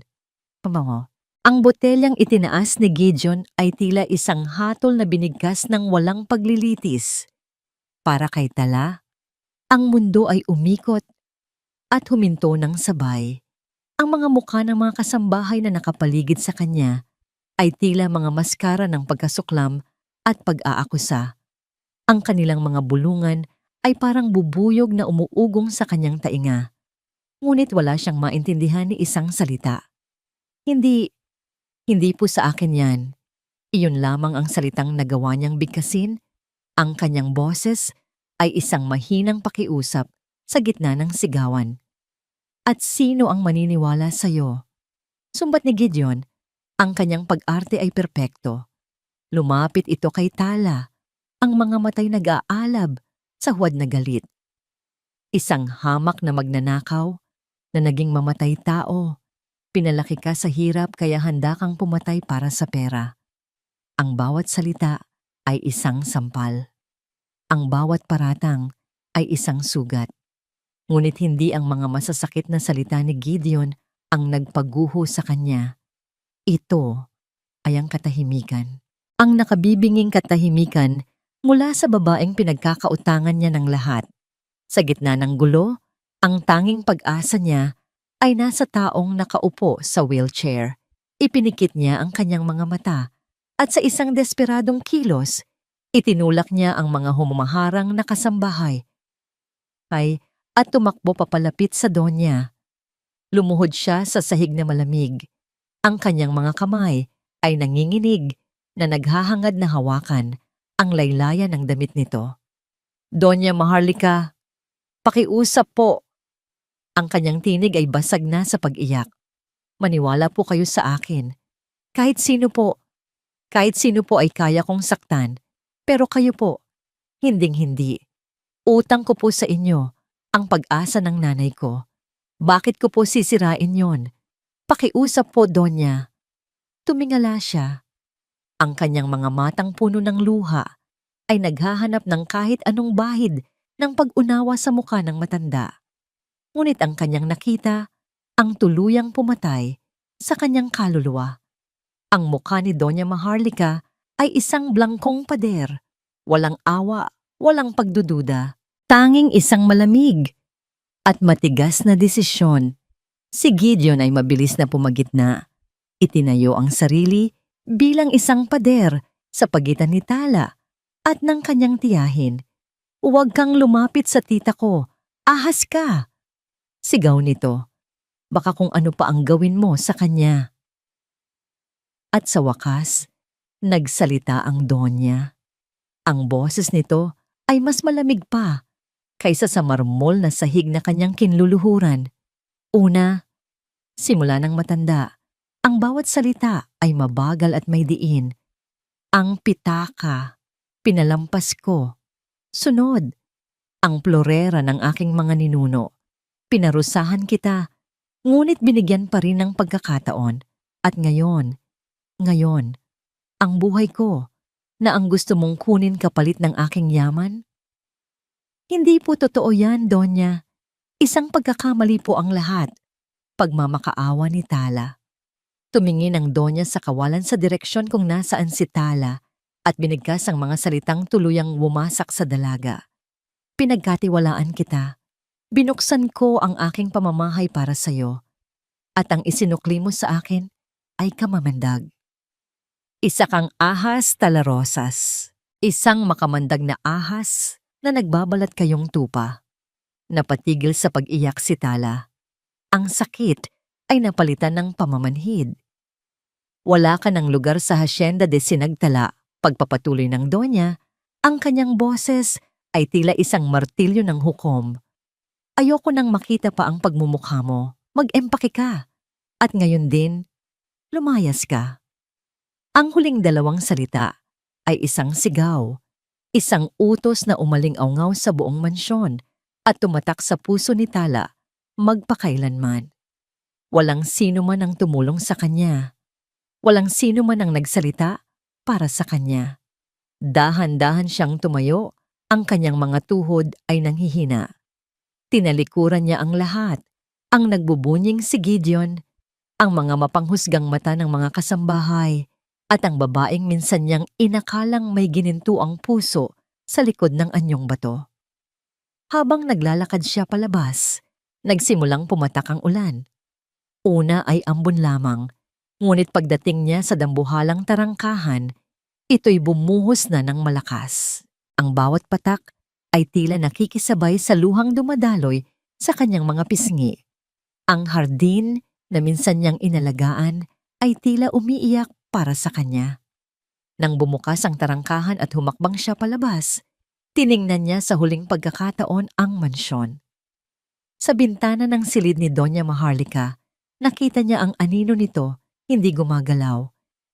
Pamango. Ang botelyang itinaas ni Gideon ay tila isang hatol na binigkas ng walang paglilitis. Para kay Tala, ang mundo ay umikot at huminto ng sabay. Ang mga mukha ng mga kasambahay na nakapaligid sa kanya ay tila mga maskara ng pagkasuklam at pag-aakusa. Ang kanilang mga bulungan ay parang bubuyog na umuugong sa kanyang tainga. Ngunit wala siyang maintindihan ni isang salita. Hindi po sa akin yan. Iyon lamang ang salitang nagawa niyang bigkasin. Ang kanyang boses ay isang mahinang pakiusap sa gitna ng sigawan. At sino ang maniniwala sa'yo? Sumbat ni Gideon, ang kanyang pag-arte ay perpekto. Lumapit ito kay Tala, ang mga matay nag-aalab sa huwad na galit. Isang hamak na magnanakaw na naging mamatay tao. Pinalaki ka sa hirap kaya handa kang pumatay para sa pera. Ang bawat salita ay isang sampal. Ang bawat paratang ay isang sugat. Ngunit hindi ang mga masasakit na salita ni Gideon ang nagpaguho sa kanya. Ito ay ang katahimikan. Ang nakabibinging katahimikan mula sa babaeng pinagkakautangan niya ng lahat. Sa gitna ng gulo, ang tanging pag-asa niya ay nasa taong nakaupo sa wheelchair. Ipinikit niya ang kanyang mga mata at sa isang desperadong kilos, itinulak niya ang mga humaharang na kasambahay at tumakbo papalapit sa Donya. Lumuhod siya sa sahig na malamig. Ang kanyang mga kamay ay nanginginig na naghahangad na hawakan ang laylayan ng damit nito. Donya Maharlika, pakiusap po. Ang kanyang tinig ay basag na sa pag-iyak. Maniwala po kayo sa akin. Kahit sino po ay kaya kong saktan. Pero kayo po, hinding-hindi. Utang ko po sa inyo ang pag-asa ng nanay ko. Bakit ko po sisirain yon? Pakiusap po, Donya. Tumingala siya. Ang kanyang mga matang puno ng luha ay naghahanap ng kahit anong bahid ng pag-unawa sa mukha ng matanda. Ngunit ang kanyang nakita, ang tuluyang pumatay sa kanyang kaluluwa. Ang mukha ni Donya Maharlika ay isang blangkong pader. Walang awa, walang pagdududa. Tanging isang malamig at matigas na desisyon. Si Gideon ay mabilis na pumagitna. Itinayo ang sarili bilang isang pader sa pagitan ni Tala at ng kanyang tiyahin. Huwag kang lumapit sa tita ko. Ahas ka! Sigaw nito. Baka kung ano pa ang gawin mo sa kanya. At sa wakas, nagsalita ang Donya. Ang boses nito ay mas malamig pa kaysa sa marmol na sahig na kanyang kinluluhuran. Una, simula ng matanda, ang bawat salita ay mabagal at may diin. Ang pitaka, pinalampas ko. Sunod, ang plorera ng aking mga ninuno. Pinarusahan kita, ngunit binigyan pa rin ng pagkakataon. At ngayon, ang buhay ko, na ang gusto mong kunin kapalit ng aking yaman? Hindi po totoo yan, Donya. Isang pagkakamali po ang lahat. Pagmamakaawa ni Tala. Tumingin ang Donya sa kawalan sa direksyon kung nasaan si Tala at binigkas ang mga salitang tuluyang wumasak sa dalaga. Pinagkatiwalaan kita. Binuksan ko ang aking pamamahay para sa'yo. At ang isinukli mo sa akin ay kamamandag. Isa kang ahas talarosas. Isang makamandag na ahas na nagbabalat kayong tupa. Napatigil sa pag-iyak si Tala. Ang sakit ay napalitan ng pamamanhid. Wala ka ng lugar sa Hacienda de Sinagtala. Pagpapatuloy ng Donya, ang kanyang boses ay tila isang martilyo ng hukom. Ayoko nang makita pa ang pagmumukha mo. Mag-empake ka. At ngayon din, lumayas ka. Ang huling dalawang salita ay isang sigaw. Isang utos na umaling-awngaw sa buong mansyon at tumatak sa puso ni Tala magpakailanman. Walang sino man ang tumulong sa kanya. Walang sino man ang nagsalita para sa kanya. Dahan-dahan siyang tumayo, ang kanyang mga tuhod ay nanghihina. Tinalikuran niya ang lahat, ang nagbubunying si Gideon, ang mga mapanghusgang mata ng mga kasambahay, at ang babaeng minsan niyang inakalang may gininto ang puso sa likod ng anyong bato. Habang naglalakad siya palabas, nagsimulang pumatak ang ulan. Una ay ambon lamang, ngunit pagdating niya sa dambuhalang tarangkahan, ito'y bumuhos na ng malakas. Ang bawat patak ay tila nakikisabay sa luhang dumadaloy sa kanyang mga pisngi. Ang hardin na minsan niyang inalagaan ay tila umiiyak para sa kanya. Nang bumukas ang tarangkahan at humakbang siya palabas, tiningnan niya sa huling pagkakataon ang mansyon. Sa bintana ng silid ni Donya Maharlika, nakita niya ang anino nito hindi gumagalaw.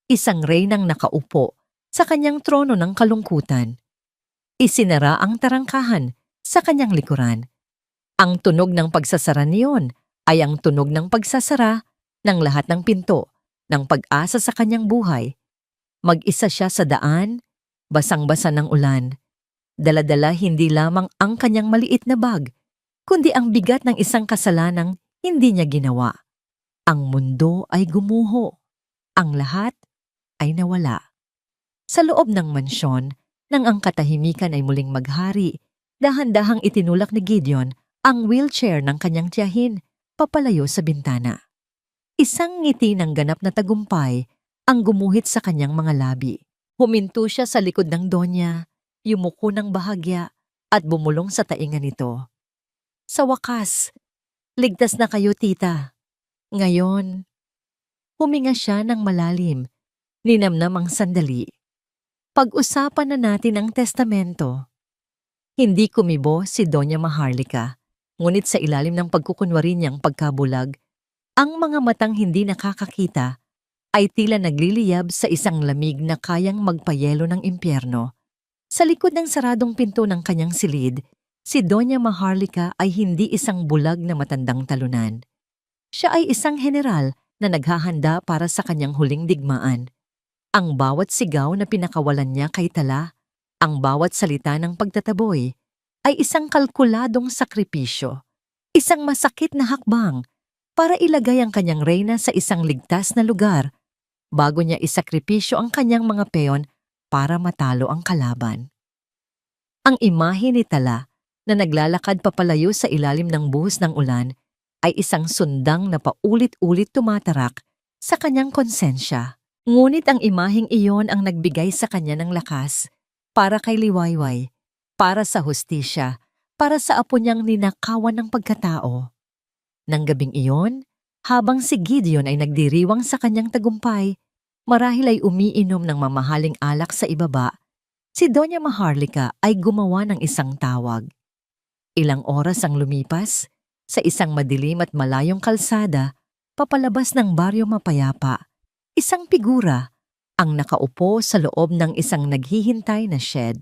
Isang reynang nakaupo sa kanyang trono ng kalungkutan. Isinara ang tarangkahan sa kanyang likuran. Ang tunog ng pagsasara niyon ay ang tunog ng pagsasara ng lahat ng pinto ng pag-asa sa kanyang buhay. Mag-isa siya sa daan, basang-basa ng ulan. Dala-dala hindi lamang ang kanyang maliit na bag, kundi ang bigat ng isang kasalanang hindi niya ginawa. Ang mundo ay gumuho. Ang lahat ay nawala. Sa loob ng mansyon, nang ang katahimikan ay muling maghari, dahan-dahang itinulak ni Gideon ang wheelchair ng kanyang tiyahin papalayo sa bintana. Isang ngiti ng ganap na tagumpay ang gumuhit sa kanyang mga labi. Huminto siya sa likod ng donya, yumuko ng bahagya at bumulong sa tainga nito. Sa wakas, ligtas na kayo, tita. Ngayon, huminga siya ng malalim, ninamnam ang sandali. Pag-usapan na natin ang testamento. Hindi kumibo si Doña Maharlika, ngunit sa ilalim ng pagkukunwari niyang pagkabulag, ang mga matang hindi nakakakita ay tila nagliliyab sa isang lamig na kayang magpayelo ng impyerno. Sa likod ng saradong pinto ng kanyang silid, si Doña Maharlika ay hindi isang bulag na matandang talunan. Siya ay isang general na naghahanda para sa kanyang huling digmaan. Ang bawat sigaw na pinakawalan niya kay Tala, ang bawat salita ng pagtataboy, ay isang kalkuladong sakripisyo, isang masakit na hakbang para ilagay ang kanyang reyna sa isang ligtas na lugar bago niya isakripisyo ang kanyang mga peon para matalo ang kalaban. Ang imahe ni Tala na naglalakad papalayo sa ilalim ng buhos ng ulan ay isang sundang na paulit-ulit tumatarak sa kanyang konsensya. Ngunit ang imaheng iyon ang nagbigay sa kanya ng lakas para kay Liwayway, para sa hustisya, para sa apo niyang ninakawan ng pagkatao. Nang gabing iyon, habang si Gideon ay nagdiriwang sa kanyang tagumpay, marahil ay umiinom ng mamahaling alak sa ibaba, si Doña Maharlika ay gumawa ng isang tawag. Ilang oras ang lumipas, sa isang madilim at malayong kalsada, papalabas ng baryo mapayapa, isang figura ang nakaupo sa loob ng isang naghihintay na shed.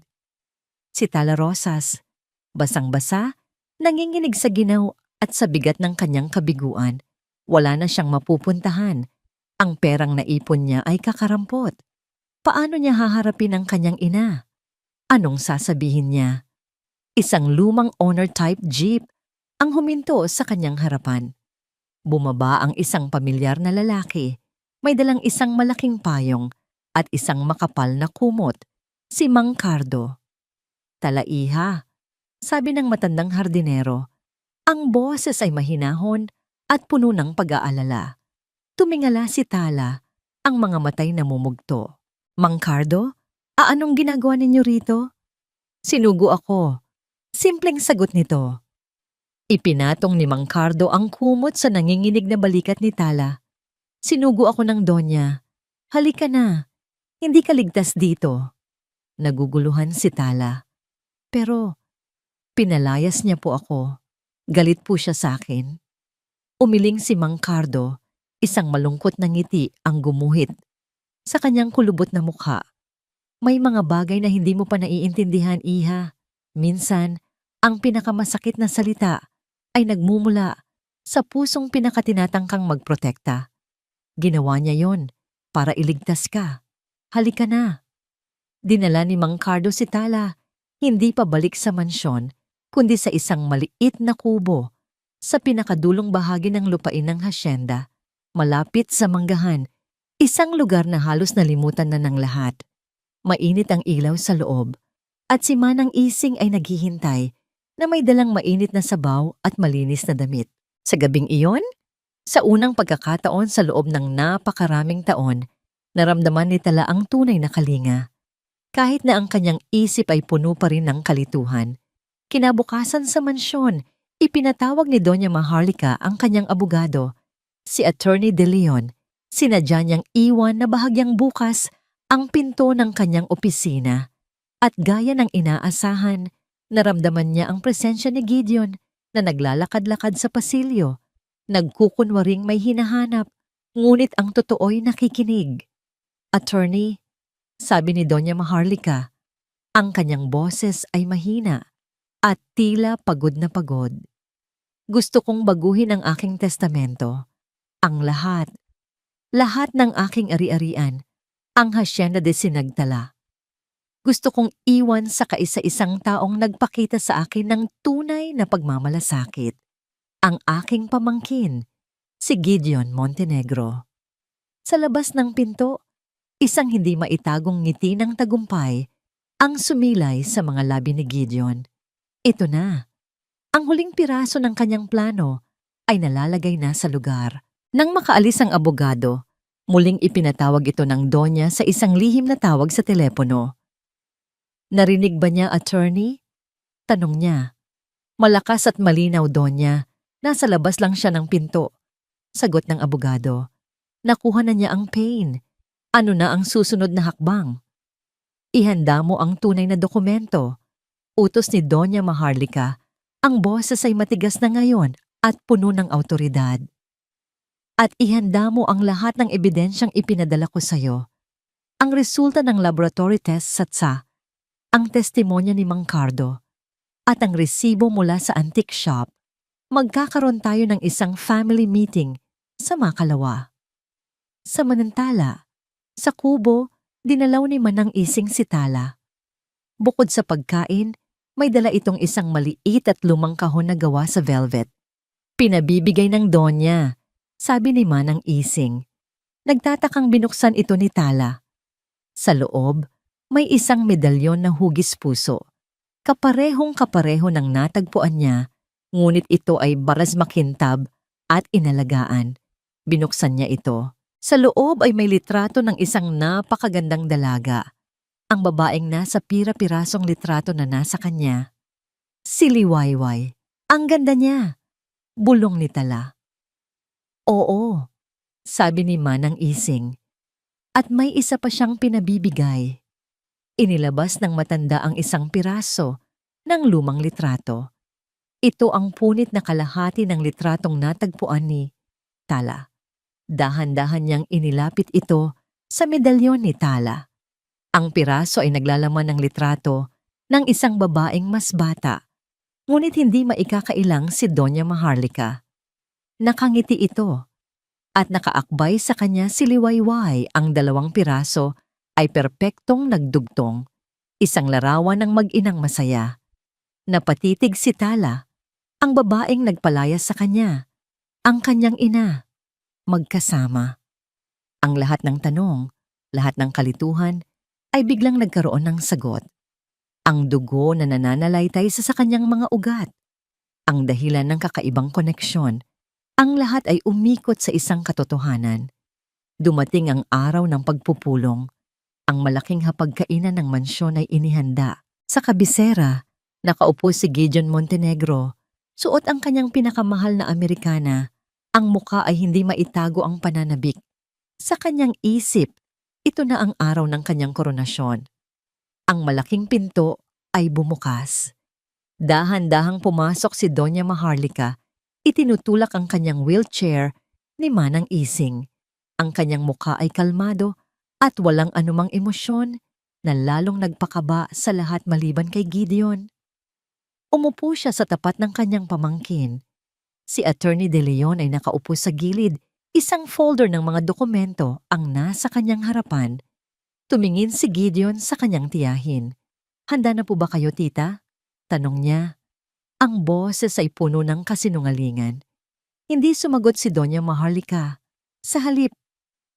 Si Tala Rosas, basang-basa, nanginginig sa ginaw at sa bigat ng kanyang kabiguan. Wala na siyang mapupuntahan. Ang perang naipon niya ay kakarampot. Paano niya haharapin ang kanyang ina? Anong sasabihin niya? Isang lumang owner-type jeep ang huminto sa kanyang harapan. Bumaba ang isang pamilyar na lalaki. May dalang isang malaking payong at isang makapal na kumot, si Mang Cardo. Talaiha, sabi ng matandang hardinero. Ang boses ay mahinahon at puno ng pag-aalala. Tumingala si Tala, ang mga matay namumugto. Mang Cardo, anong ginagawa ninyo rito? Sinugo ako. Simpleng sagot nito. Ipinatong ni Mang Cardo ang kumot sa nanginginig na balikat ni Tala. Sinugo ako ng donya. Halika na, hindi ka ligtas dito. Naguguluhan si Tala. Pero pinalayas niya po ako. Galit po siya sa akin. Umiling si Mang Cardo, isang malungkot na ngiti ang gumuhit sa kanyang kulubot na mukha. May mga bagay na hindi mo pa naiintindihan, iha. Minsan, ang pinakamasakit na salita ay nagmumula sa pusong pinakatinatangkang magprotekta. Ginawa niya yon para iligtas ka. Halika na. Dinala ni Mang Cardo si Tala, hindi pa balik sa mansyon, kundi sa isang maliit na kubo sa pinakadulong bahagi ng lupain ng hasyenda, malapit sa Manggahan, isang lugar na halos nalimutan na ng lahat. Mainit ang ilaw sa loob, at si Manang Ising ay naghihintay na may dalang mainit na sabaw at malinis na damit. Sa gabing iyon, sa unang pagkakataon sa loob ng napakaraming taon, naramdaman ni Tala ang tunay na kalinga. Kahit na ang kanyang isip ay puno pa rin ng kalituhan. Kinabukasan sa mansyon, ipinatawag ni Doña Maharlika ang kanyang abogado, si Attorney De Leon. Sinadya niyang iwan na bahagyang bukas ang pinto ng kanyang opisina. At gaya ng inaasahan, naramdaman niya ang presensya ni Gideon na naglalakad-lakad sa pasilyo. Nagkukunwaring may hinahanap, ngunit ang totoo'y nakikinig. Attorney, sabi ni Doña Maharlika, ang kanyang boses ay mahina at tila pagod na pagod. Gusto kong baguhin ang aking testamento. Ang lahat ng aking ari-arian, ang hasyenda de Sinagtala. Gusto kong iwan sa kaisa-isang taong nagpakita sa akin ng tunay na pagmamalasakit. Ang aking pamangkin, si Gideon Montenegro. Sa labas ng pinto, isang hindi maitagong ngiti ng tagumpay ang sumilay sa mga labi ni Gideon. Ito na. Ang huling piraso ng kanyang plano ay nalalagay na sa lugar. Nang makaalis ang abogado, muling ipinatawag ito ng Donya sa isang lihim na tawag sa telepono. Narinig ba niya, attorney? Tanong niya. Malakas at malinaw, Donya. Nasa labas lang siya ng pinto. Sagot ng abogado. Nakuha na niya ang pain. Ano na ang susunod na hakbang? Ihanda mo ang tunay na dokumento. Utos ni Donya Maharlika. Ang boses ay matigas na ngayon at puno ng awtoridad. At ihanda mo ang lahat ng ebidensyang ipinadala ko sa iyo. Ang resulta ng laboratory test sa ang testimonya ni Mang Cardo, at ang resibo mula sa antique shop. Magkakaroon tayo ng isang family meeting sa Makalawa. Samantala, sa kubo, dinalaw ni Manang Ising si Tala. Bukod sa pagkain, may dala itong isang maliit at lumang kahon na gawa sa velvet. Pinabibigay ng Donya, sabi ni Manang Ising. Nagtatakang binuksan ito ni Tala. Sa loob, may isang medalyon na hugis puso. Kaparehong-kapareho ng natagpuan niya, ngunit ito ay baras makintab at inalagaan. Binuksan niya ito. Sa loob ay may litrato ng isang napakagandang dalaga. Ang babaeng nasa pira-pirasong litrato na nasa kanya. Si Liwayway. Ang ganda niya. Bulong ni Tala. Oo, sabi ni Manang Ising. At may isa pa siyang pinabibigay. Inilabas ng matanda ang isang piraso ng lumang litrato. Ito ang punit na kalahati ng litratong natagpuan ni Tala. Dahan-dahan niyang inilapit ito sa medalyon ni Tala. Ang piraso ay naglalaman ng litrato ng isang babaeng mas bata, ngunit hindi maikakailang si Donya Maharlika. Nakangiti ito at nakaakbay sa kanya si Liwayway. Ang dalawang piraso ay perpektong nagdugtong, isang larawan ng mag-inang masaya. Napatitig si Tala, ang babaeng nagpalayas sa kanya, ang kanyang ina, magkasama. Ang lahat ng tanong, lahat ng kalituhan, ay biglang nagkaroon ng sagot. Ang dugo na nananalaytay sa kanyang mga ugat, ang dahilan ng kakaibang koneksyon, ang lahat ay umikot sa isang katotohanan. Dumating ang araw ng pagpupulong. Ang malaking hapagkainan ng mansyon ay inihanda. Sa kabisera, nakaupo si Gideon Montenegro. Suot ang kanyang pinakamahal na Amerikana. Ang muka ay hindi maitago ang pananabik. Sa kanyang isip, ito na ang araw ng kanyang koronasyon. Ang malaking pinto ay bumukas. Dahan-dahang pumasok si Donya Maharlika. Itinutulak ang kanyang wheelchair ni Manang Ising. Ang kanyang muka ay kalmado at walang anumang emosyon na lalong nagpakaba sa lahat maliban kay Gideon. Umupo siya sa tapat ng kanyang pamangkin. Si Attorney De Leon ay nakaupo sa gilid. Isang folder ng mga dokumento ang nasa kanyang harapan. Tumingin si Gideon sa kanyang tiyahin. Handa na po ba kayo, tita? Tanong niya. Ang boses ay puno ng kasinungalingan. Hindi sumagot si Donya Maharlika. Sa halip,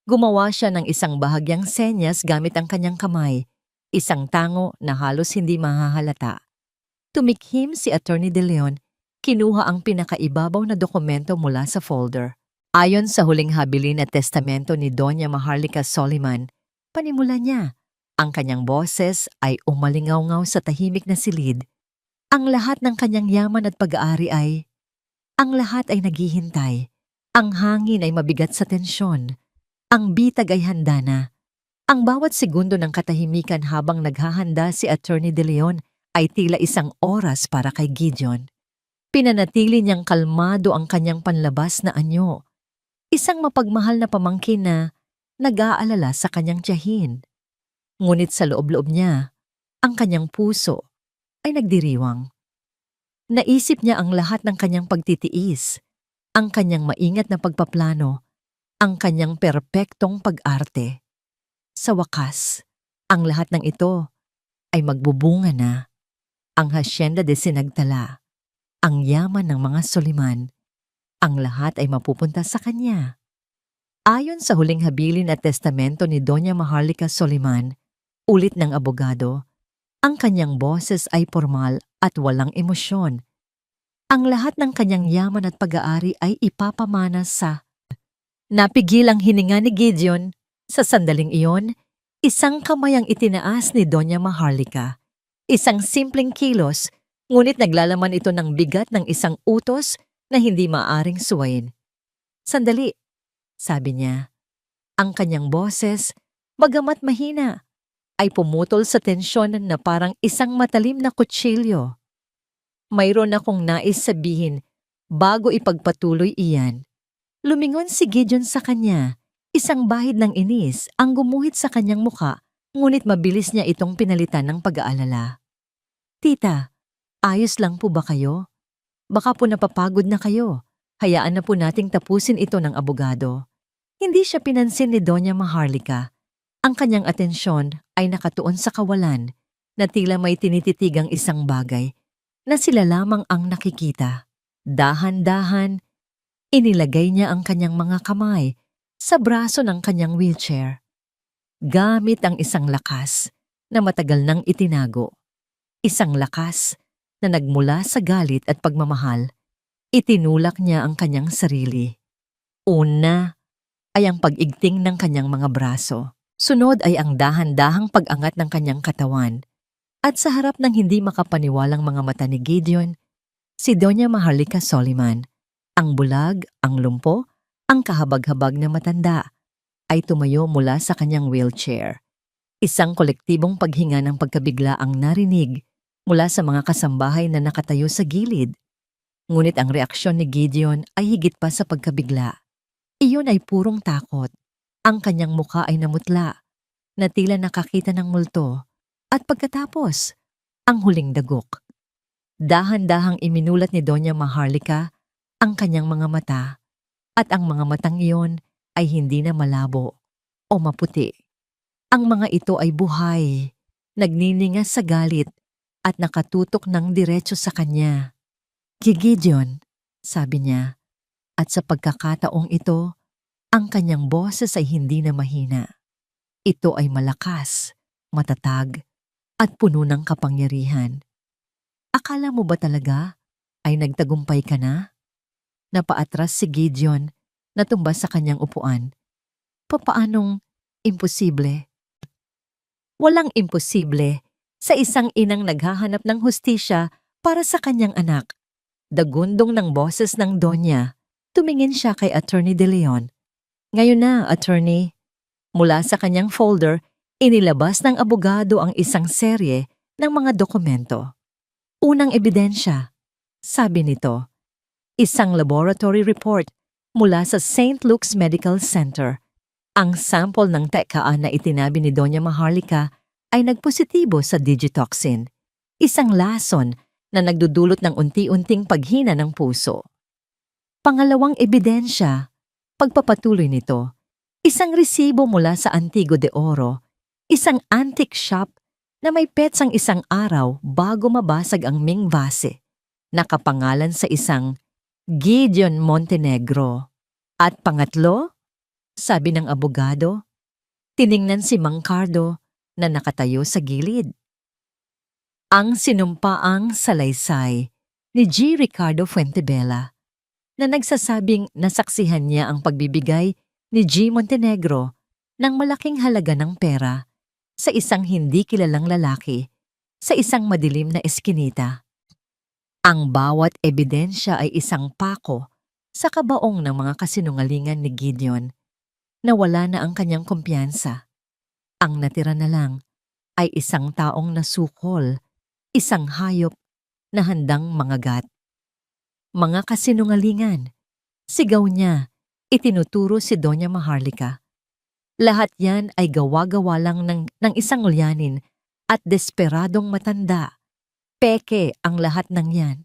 gumawa siya ng isang bahagyang senyas gamit ang kanyang kamay, isang tango na halos hindi mahahalata. Tumikhim si Attorney De Leon, kinuha ang pinakaibabaw na dokumento mula sa folder. Ayon sa huling habilin at testamento ni Donya Maharlika Soliman, panimula niya, ang kanyang boses ay umalingaw-ngaw sa tahimik na silid. Ang lahat ng kanyang yaman at pag-aari ang lahat ay naghihintay. Ang hangin ay mabigat sa tensyon. Ang bitag ay handa na. Ang bawat segundo ng katahimikan habang naghahanda si Attorney De Leon ay tila isang oras para kay Gideon. Pinanatili niyang kalmado ang kanyang panlabas na anyo. Isang mapagmahal na pamangkin na nag-aalala sa kanyang tiyahin. Ngunit sa loob-loob niya, ang kanyang puso ay nagdiriwang. Naisip niya ang lahat ng kanyang pagtitiis, ang kanyang maingat na pagpaplano, ang kanyang perpektong pag-arte. Sa wakas, ang lahat ng ito ay magbubunga na. Ang Hacienda de Sinagtala, ang yaman ng mga Soliman, ang lahat ay mapupunta sa kanya. Ayon sa huling habilin at testamento ni Doña Maharlika Soliman, ulit ng abogado, ang kanyang boses ay formal at walang emosyon. Ang lahat ng kanyang yaman at pag-aari ay ipapamana sa... Napigil ang hininga ni Gideon. Sa sandaling iyon, isang kamay ang itinaas ni Doña Maharlika. Isang simpleng kilos, ngunit naglalaman ito ng bigat ng isang utos na hindi maaring suwayin. Sandali, sabi niya. Ang kanyang boses, bagamat mahina, ay pumutol sa tensyon na parang isang matalim na kutsilyo. Mayroon akong nais sabihin bago ipagpatuloy iyan. Lumingon si Gideon sa kanya, isang bahid ng inis ang gumuhit sa kanyang muka, ngunit mabilis niya itong pinalitan ng pag-aalala. Tita, ayos lang po ba kayo? Baka po napapagod na kayo. Hayaan na po nating tapusin ito ng abogado. Hindi siya pinansin ni Doña Maharlika. Ang kanyang atensyon ay nakatuon sa kawalan na tila may tinititigang isang bagay na sila lamang ang nakikita. Dahan-dahan, inilagay niya ang kanyang mga kamay sa braso ng kanyang wheelchair. Gamit ang isang lakas na matagal nang itinago. Isang lakas na nagmula sa galit at pagmamahal. Itinulak niya ang kanyang sarili. Una ay ang pag-igting ng kanyang mga braso. Sunod ay ang dahan-dahang pag-angat ng kanyang katawan. At sa harap ng hindi makapaniwalang mga mata ni Gideon, si Doña Maharlika Soliman, ang bulag, ang lumpo, ang kahabag-habag na matanda, ay tumayo mula sa kanyang wheelchair. Isang kolektibong paghinga ng pagkabigla ang narinig mula sa mga kasambahay na nakatayo sa gilid. Ngunit ang reaksyon ni Gideon ay higit pa sa pagkabigla. Iyon ay purong takot. Ang kanyang muka ay namutla, na tila nakakita ng multo, at pagkatapos, ang huling dagok. Dahan-dahang iminulat ni Doña Maharlika ang kanyang mga mata, at ang mga matang iyon ay hindi na malabo o maputi. Ang mga ito ay buhay, nagniningas sa galit at nakatutok ng diretso sa kanya. Gideon, sabi niya, at sa pagkakataong ito, ang kanyang boses ay hindi na mahina. Ito ay malakas, matatag, at puno ng kapangyarihan. Akala mo ba talaga ay nagtagumpay ka na? Napaatras si Gideon na tumba sa kanyang upuan. Papaanong imposible? Walang imposible sa isang inang naghahanap ng hustisya para sa kanyang anak. Dagundong ng boses ng Donya, tumingin siya kay Attorney De Leon. Ngayon na, Attorney. Mula sa kanyang folder, inilabas ng abogado ang isang serye ng mga dokumento. Unang ebidensya, sabi nito, isang laboratory report mula sa St. Luke's Medical Center. Ang sample ng tekaan na itinabi ni Doña Maharlika ay nagpositibo sa digitoxin, isang lason na nagdudulot ng unti-unting paghina ng puso. Pangalawang ebidensya, pagpapatuloy nito, isang resibo mula sa Antigua de Oro, isang antique shop na may petsang isang araw bago mabasag ang Ming vase, nakapangalan sa isang Gideon Montenegro. At pangatlo, sabi ng abogado, tiningnan si Mang Cardo na nakatayo sa gilid. Ang sinumpaang salaysay ni G. Ricardo Fuentebella na nagsasabing nasaksihan niya ang pagbibigay ni G. Montenegro ng malaking halaga ng pera sa isang hindi kilalang lalaki sa isang madilim na eskinita. Ang bawat ebidensya ay isang pako sa kabaong ng mga kasinungalingan ni Gideon na wala na ang kanyang kumpiyansa. Ang natira na lang ay isang taong nasukol, isang hayop na handang mangagat. Mga kasinungalingan, sigaw niya, itinuturo si Doña Maharlika. Lahat yan ay gawa-gawa lang ng isang ulyanin at desperadong matanda. Peke ang lahat ng yan.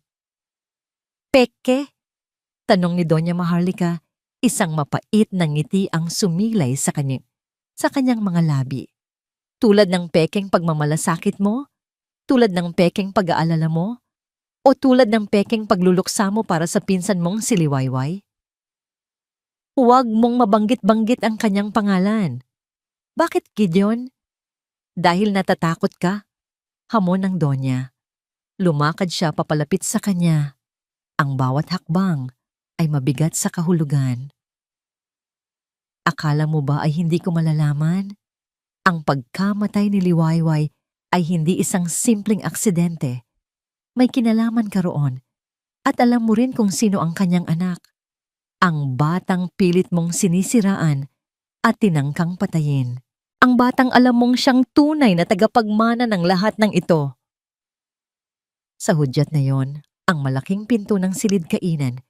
Peke? Tanong ni Doña Maharlika, isang mapait na ngiti ang sumilay sa kanyang mga labi. Tulad ng pekeng pagmamalasakit mo? Tulad ng pekeng pag-aalala mo? O tulad ng pekeng pagluluksa mo para sa pinsan mong si Liwayway? Huwag mong mabanggit-banggit ang kanyang pangalan. Bakit, Gideon? Dahil natatakot ka? Hamon ng Donya. Lumakad siya papalapit sa kanya. Ang bawat hakbang ay mabigat sa kahulugan. Akala mo ba ay hindi ko malalaman? Ang pagkamatay ni Liwayway ay hindi isang simpleng aksidente. May kinalaman ka roon at alam mo rin kung sino ang kanyang anak. Ang batang pilit mong sinisiraan at tinangkang patayin. Ang batang alam mong siyang tunay na tagapagmana ng lahat ng ito. Sa hudyat na yon, ang malaking pinto ng silid kainan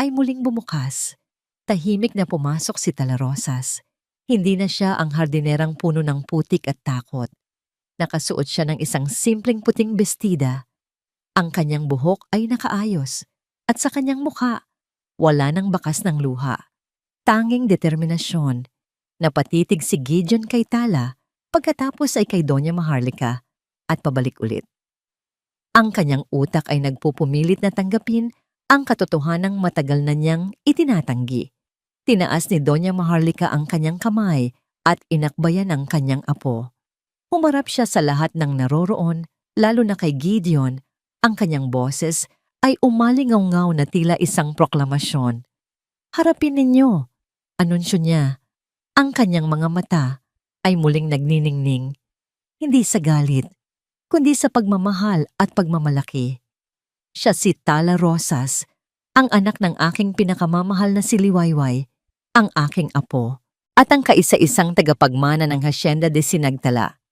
ay muling bumukas. Tahimik na pumasok si Talarosas. Hindi na siya ang hardinerang puno ng putik at takot. Nakasuot siya ng isang simpleng puting bestida. Ang kanyang buhok ay nakaayos at sa kanyang mukha, wala nang bakas ng luha. Tanging determinasyon. Napatitig si Gideon kay Tala pagkatapos ay kay Doña Maharlika at pabalik ulit. Ang kanyang utak ay nagpupumilit na tanggapin ang katotohanang matagal na niyang itinatanggi. Tinaas ni Doña Maharlika ang kanyang kamay at inakbayan ang kanyang apo. Humarap siya sa lahat ng naroroon, lalo na kay Gideon. Ang kanyang boses ay umalingaw-ngaw na tila isang proklamasyon. Harapin ninyo, anunsyo niya. Ang kanyang mga mata ay muling nagniningning, hindi sa galit, kundi sa pagmamahal at pagmamalaki. Siya si Tala Rosas, ang anak ng aking pinakamamahal na si Liwayway, ang aking apo, at ang kaisa-isang tagapagmana ng Hacienda de Sinagtala.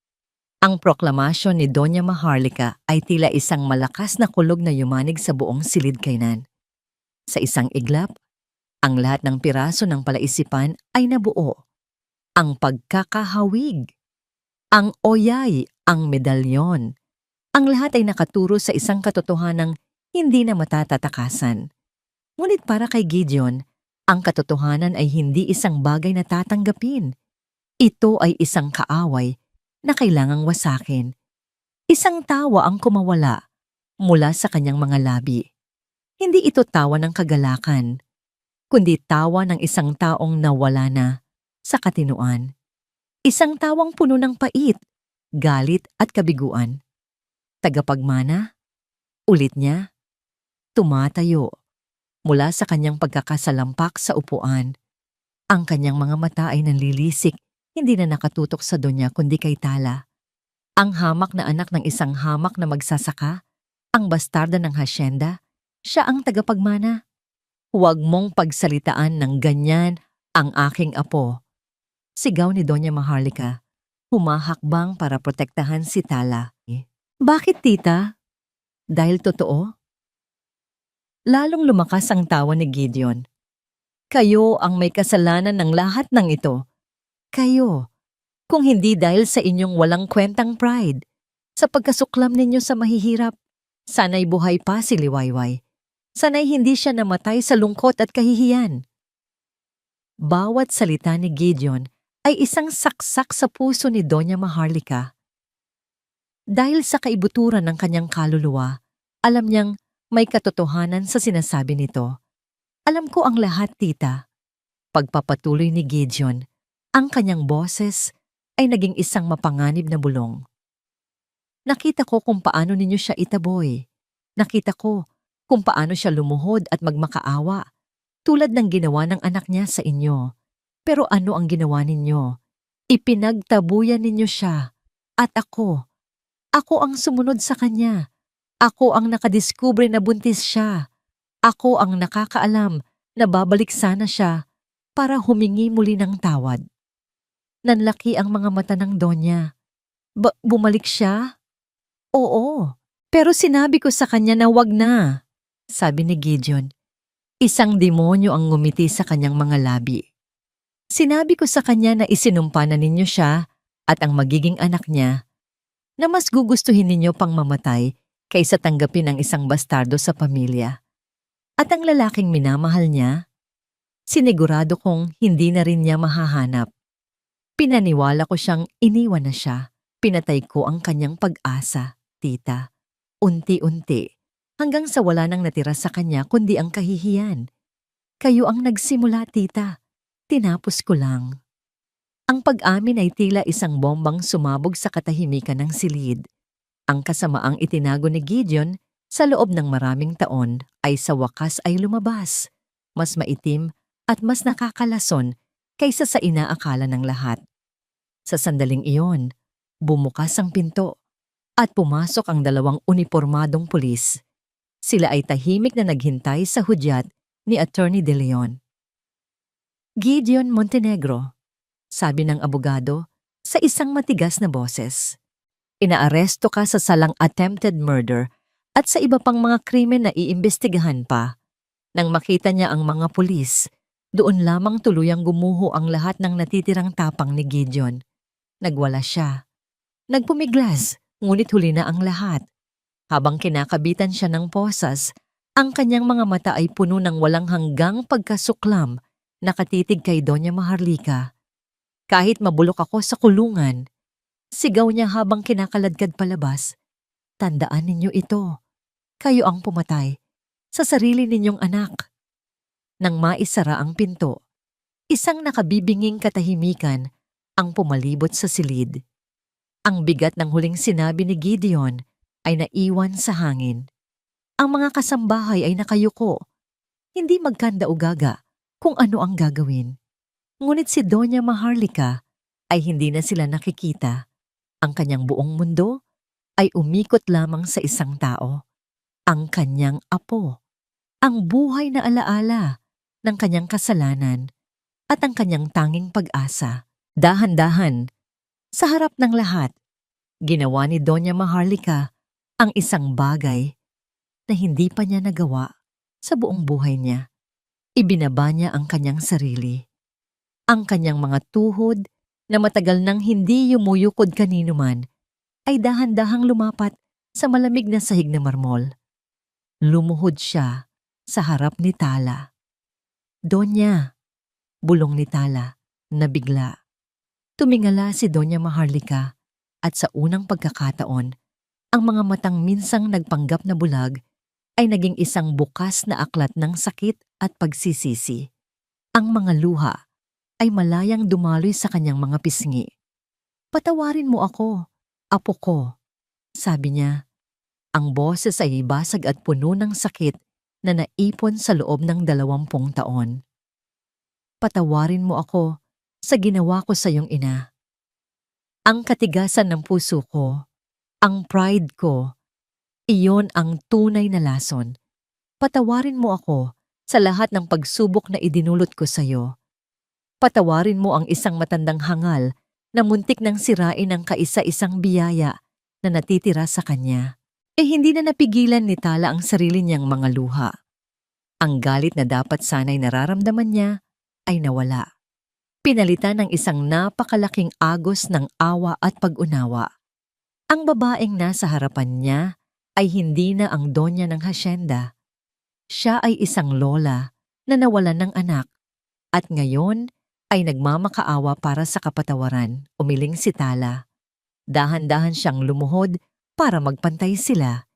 Ang proklamasyon ni Doña Maharlika ay tila isang malakas na kulog na yumanig sa buong silid kainan. Sa isang iglap, ang lahat ng piraso ng palaisipan ay nabuo. Ang pagkakahawig, ang oyay, ang medalyon. Ang lahat ay nakaturo sa isang katotohanang hindi na matatatakasan. Ngunit para kay Gideon, ang katotohanan ay hindi isang bagay na tatanggapin. Ito ay isang kaaway na kailangang wasakin. Isang tawa ang kumawala mula sa kanyang mga labi. Hindi ito tawa ng kagalakan, kundi tawa ng isang taong nawala na sa katinuan. Isang tawang puno ng pait, galit at kabiguan. Tagapagmana, ulit niya, tumatayo. Mula sa kanyang pagkakasalampak sa upuan, ang kanyang mga mata ay nanlilisik, hindi na nakatutok sa Donya kundi kay Tala. Ang hamak na anak ng isang hamak na magsasaka, ang bastarda ng hasyenda, siya ang tagapagmana. Huwag mong pagsalitaan ng ganyan ang aking apo. Sigaw ni Doña Maharlika, humahakbang para protektahan si Tala. Bakit, tita? Dahil totoo? Lalong lumakas ang tawa ni Gideon. Kayo ang may kasalanan ng lahat ng ito. Kayo. Kung hindi dahil sa inyong walang kwentang pride, sa pagkasuklam ninyo sa mahihirap, sana'y buhay pa si Liwayway. Sana'y hindi siya namatay sa lungkot at kahihiyan. Bawat salita ni Gideon ay isang saksak sa puso ni Doña Maharlika. Dahil sa kaibuturan ng kanyang kaluluwa, alam niyang may katotohanan sa sinasabi nito. Alam ko ang lahat, tita. Pagpapatuloy ni Gideon, ang kanyang boses ay naging isang mapanganib na bulong. Nakita ko kung paano ninyo siya itaboy. Nakita ko kung paano siya lumuhod at magmakaawa, tulad ng ginawa ng anak niya sa inyo. Pero ano ang ginawa ninyo? Ipinagtabuyan ninyo siya. At ako ang sumunod sa kanya. Ako ang nakadiskubre na buntis siya. Ako ang nakakaalam na babalik sana siya para humingi muli ng tawad. Nanlaki ang mga mata ng Donya. Bumalik siya? Oo, pero sinabi ko sa kanya na wag na, sabi ni Gideon. Isang demonyo ang ngumiti sa kanyang mga labi. Sinabi ko sa kanya na isinumpa na ninyo siya at ang magiging anak niya, na mas gugustuhin ninyo pang mamatay kaysa tanggapin ang isang bastardo sa pamilya. At ang lalaking minamahal niya, sinigurado kong hindi na rin niya mahahanap. Pinaniwala ko siyang iniwan na siya. Pinatay ko ang kanyang pag-asa, tita. Unti-unti, hanggang sa wala nang natira sa kanya kundi ang kahihiyan. Kayo ang nagsimula, tita. Tinapos ko lang. Ang pag-amin ay tila isang bombang sumabog sa katahimikan ng silid. Ang kasamaang itinago ni Gideon sa loob ng maraming taon ay sa wakas ay lumabas. Mas maitim at mas nakakalason kaysa sa inaakala ng lahat. Sa sandaling iyon, bumukas ang pinto at pumasok ang dalawang unipormadong pulis. Sila ay tahimik na naghintay sa hudyat ni Attorney De Leon. Gideon Montenegro, sabi ng abogado sa isang matigas na boses. Inaaresto ka sa salang attempted murder at sa iba pang mga krimen na iimbestigahan pa. Nang makita niya ang mga pulis, doon lamang tuluyang gumuho ang lahat ng natitirang tapang ni Gideon. Nagwala siya. Nagpumiglas, ngunit huli na ang lahat. Habang kinakabitan siya ng posas, ang kanyang mga mata ay puno ng walang hanggang pagkasuklam, nakatitig kay Doña Maharlika. Kahit mabulok ako sa kulungan, sigaw niya habang kinakaladkad palabas, tandaan ninyo ito. Kayo ang pumatay sa sarili ninyong anak. Nang maisara ang pinto, isang nakabibinging katahimikan ang pumalibot sa silid. Ang bigat ng huling sinabi ni Gideon ay naiwan sa hangin. Ang mga kasambahay ay nakayuko, hindi magkanda-ugaga kung ano ang gagawin. Ngunit si Doña Maharlika ay hindi na sila nakikita. Ang kanyang buong mundo ay umikot lamang sa isang tao, ang kanyang apo, ang buhay na alaala ng kanyang kasalanan at ang kanyang tanging pag-asa. Dahan-dahan, sa harap ng lahat, ginawa ni Doña Maharlika ang isang bagay na hindi pa niya nagawa sa buong buhay niya. Ibinaba niya ang kanyang sarili. Ang kanyang mga tuhod na matagal nang hindi yumuyukod kanino man ay dahan-dahang lumapat sa malamig na sahig na marmol. Lumuhod siya sa harap ni Tala. Donya, bulong ni Tala na bigla. Tumingala si Doña Maharlika at sa unang pagkakataon, ang mga matang minsang nagpanggap na bulag ay naging isang bukas na aklat ng sakit at pagsisisi. Ang mga luha ay malayang dumaloy sa kanyang mga pisngi. Patawarin mo ako, apo ko, sabi niya. Ang boses ay basag at puno ng sakit na naipon sa loob ng 20 taon. Patawarin mo ako sa ginawa ko sa iyong ina. Ang katigasan ng puso ko, ang pride ko, iyon ang tunay na lason. Patawarin mo ako sa lahat ng pagsubok na idinulot ko sa iyo. Patawarin mo ang isang matandang hangal na muntik nang sirain ang kaisa-isang biyaya na natitira sa kanya. Hindi na napigilan ni Tala ang sarili niyang mga luha. Ang galit na dapat sana'y nararamdaman niya ay nawala. Pinalitan ng isang napakalaking agos ng awa at pag-unawa. Ang babaeng nasa harapan niya ay hindi na ang donya ng hasyenda. Siya ay isang lola na nawalan ng anak at ngayon ay nagmamakaawa para sa kapatawaran, umiling si Tala. Dahan-dahan siyang lumuhod para magpantay sila.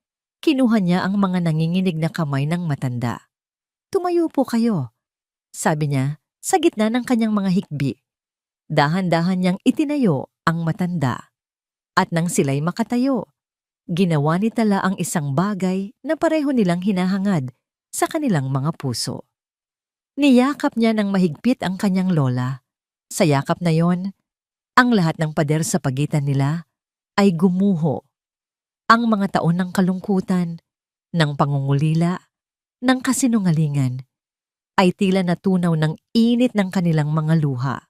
Kinuha niya ang mga nanginginig na kamay ng matanda. Tumayo po kayo, sabi niya sa gitna ng kanyang mga hikbi. Dahan-dahan niyang itinayo ang matanda. At nang sila'y makatayo, ginawa ni Tala ang isang bagay na pareho nilang hinahangad sa kanilang mga puso. Niyakap niya ng mahigpit ang kanyang lola. Sa yakap na yon, ang lahat ng pader sa pagitan nila ay gumuho. Ang mga taon ng kalungkutan, ng pangungulila, ng kasinungalingan, ay tila natunaw ng init ng kanilang mga luha.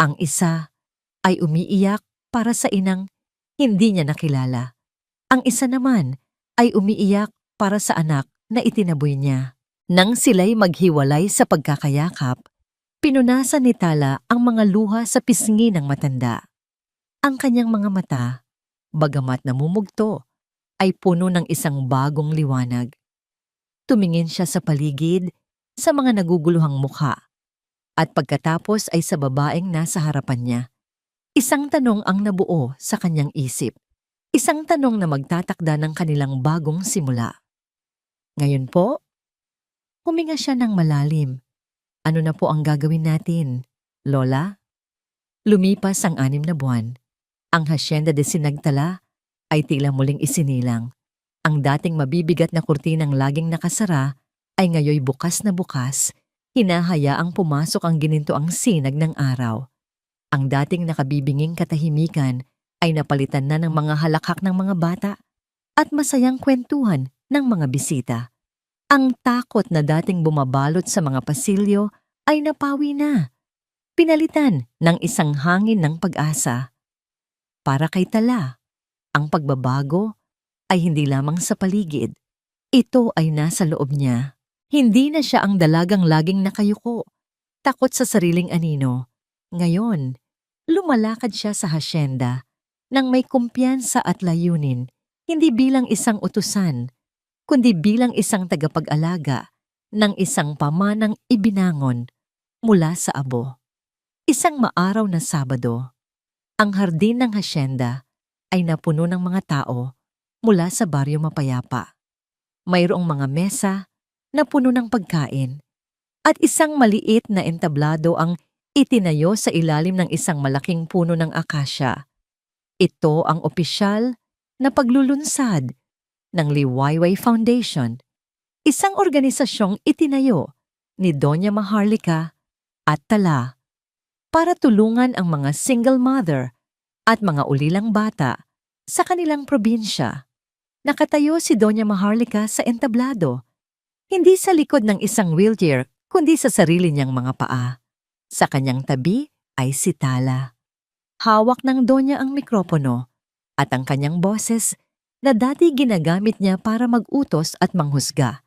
Ang isa ay umiiyak para sa inang hindi niya nakilala. Ang isa naman ay umiiyak para sa anak na itinaboy niya. Nang sila'y maghiwalay sa pagkakayakap, pinunasan ni Tala ang mga luha sa pisngi ng matanda. Ang kanyang mga mata, bagamat namumugto, ay puno ng isang bagong liwanag. Tumingin siya sa paligid, sa mga naguguluhang mukha, at pagkatapos ay sa babaeng nasa harapan niya. Isang tanong ang nabuo sa kanyang isip. Isang tanong na magtatakda ng kanilang bagong simula. Ngayon po, huminga siya ng malalim Ano na po ang gagawin natin, Lola? Lumipas ang 6 na buwan. Ang Hacienda de Sinagtala ay tila muling isinilang. Ang dating mabibigat na kurtinang laging nakasara ay ngayoy bukas na bukas, hinahayaang pumasok ang ginintoang sinag ng araw. Ang dating nakabibinging katahimikan ay napalitan na ng mga halakhak ng mga bata at masayang kwentuhan ng mga bisita. Ang takot na dating bumabalot sa mga pasilyo ay napawi na, pinalitan ng isang hangin ng pag-asa. Para kay Tala, ang pagbabago ay hindi lamang sa paligid, ito ay nasa loob niya. Hindi na siya ang dalagang laging nakayuko, takot sa sariling anino. Ngayon, lumalakad siya sa hasyenda nang may kumpiyansa at layunin, hindi bilang isang utusan, kundi bilang isang tagapag-alaga ng isang pamanang ibinangon mula sa abo. Isang maaraw na Sabado, ang hardin ng hasyenda ay napuno ng mga tao mula sa baryo mapayapa. Mayroong mga mesa na puno ng pagkain at isang maliit na entablado ang itinayo sa ilalim ng isang malaking puno ng akasya. Ito ang opisyal na paglulunsad ng Liwayway Foundation, isang organisasyong itinayo ni Doña Maharlika at Tala para tulungan ang mga single mother at mga ulilang bata sa kanilang probinsya. Nakatayo si Doña Maharlika sa entablado, hindi sa likod ng isang wheelchair kundi sa sarili niyang mga paa. Sa kanyang tabi ay si Tala. Hawak ng Donya ang mikropono at ang kanyang boses na dati ginagamit niya para mag-utos at manghusga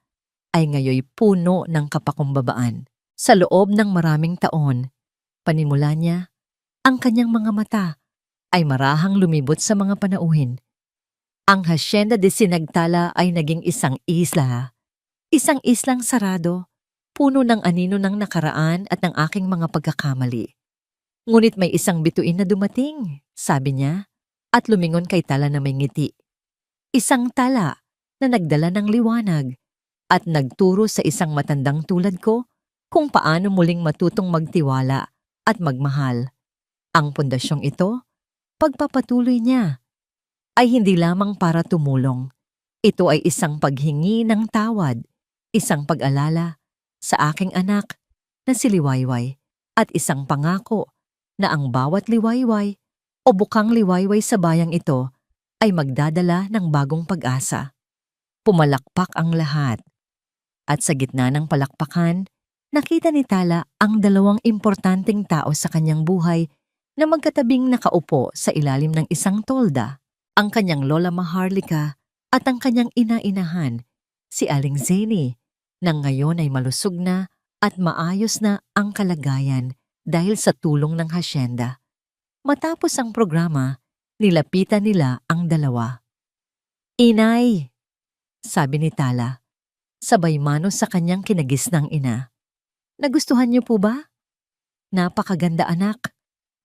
ay ngayoy puno ng kapakumbabaan. Sa loob ng maraming taon, panimula niya, ang kanyang mga mata ay marahang lumibot sa mga panauhin. Ang Hacienda de Sinagtala ay naging isang islang sarado, puno ng anino ng nakaraan at ng aking mga pagkakamali. Ngunit may isang bituin na dumating, sabi niya, at lumingon kay Tala na may ngiti. Isang tala na nagdala ng liwanag at nagturo sa isang matandang tulad ko kung paano muling matutong magtiwala at magmahal. Ang pundasyong ito, pagpapatuloy niya, ay hindi lamang para tumulong. Ito ay isang paghingi ng tawad, isang pag-alala sa aking anak na si Liwayway at isang pangako na ang bawat liwayway o bukang liwayway sa bayang ito ay magdadala ng bagong pag-asa. Pumalakpak ang lahat. At sa gitna ng palakpakan, nakita ni Tala ang 2 importanteng tao sa kanyang buhay na magkatabing nakaupo sa ilalim ng isang tolda. Ang kanyang Lola Maharlika at ang kanyang ina-inahan, si Aling Zeni, na ngayon ay malusog na at maayos na ang kalagayan dahil sa tulong ng hasyenda. Matapos ang programa, nilapitan nila ang 2. "Inay," sabi ni Tala, sabay mano sa kanyang kinagisnang ina. "Nagustuhan niyo po ba?" "Napakaganda anak,"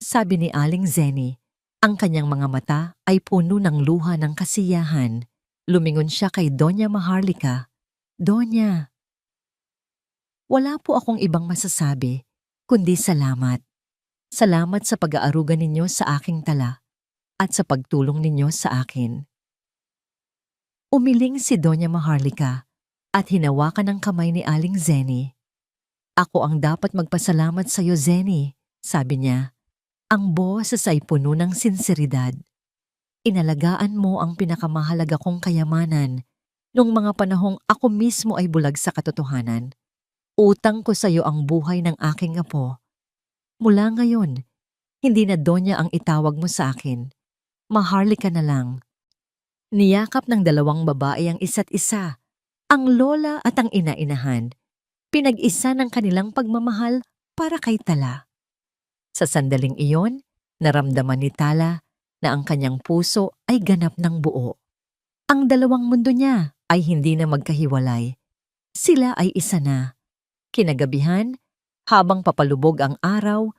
sabi ni Aling Zeni. Ang kanyang mga mata ay puno ng luha ng kasiyahan. Lumingon siya kay Doña Maharlika. "Doña, wala po akong ibang masasabi, kundi salamat. Salamat sa pag-aaruga ninyo sa aking Tala at sa pagtulong ninyo sa akin." Umiling si Doña Maharlika at hinawakan ang kamay ni Aling Zeni. "Ako ang dapat magpasalamat sa iyo, Zeni," sabi niya. Ang boses ay puno ng sinseridad. "Inalagaan mo ang pinakamahalaga kong kayamanan nung mga panahong ako mismo ay bulag sa katotohanan. Utang ko sa iyo ang buhay ng aking apo. Mula ngayon, hindi na Donya ang itawag mo sa akin. Maharlika na lang." Niyakap ng 2 babae ang isa't isa, ang lola at ang ina-inahan. Pinag-isa ng kanilang pagmamahal para kay Tala. Sa sandaling iyon, naramdaman ni Tala na ang kanyang puso ay ganap ng buo. Ang 2 mundo niya ay hindi na magkahiwalay. Sila ay isa na. Kinagabihan, habang papalubog ang araw,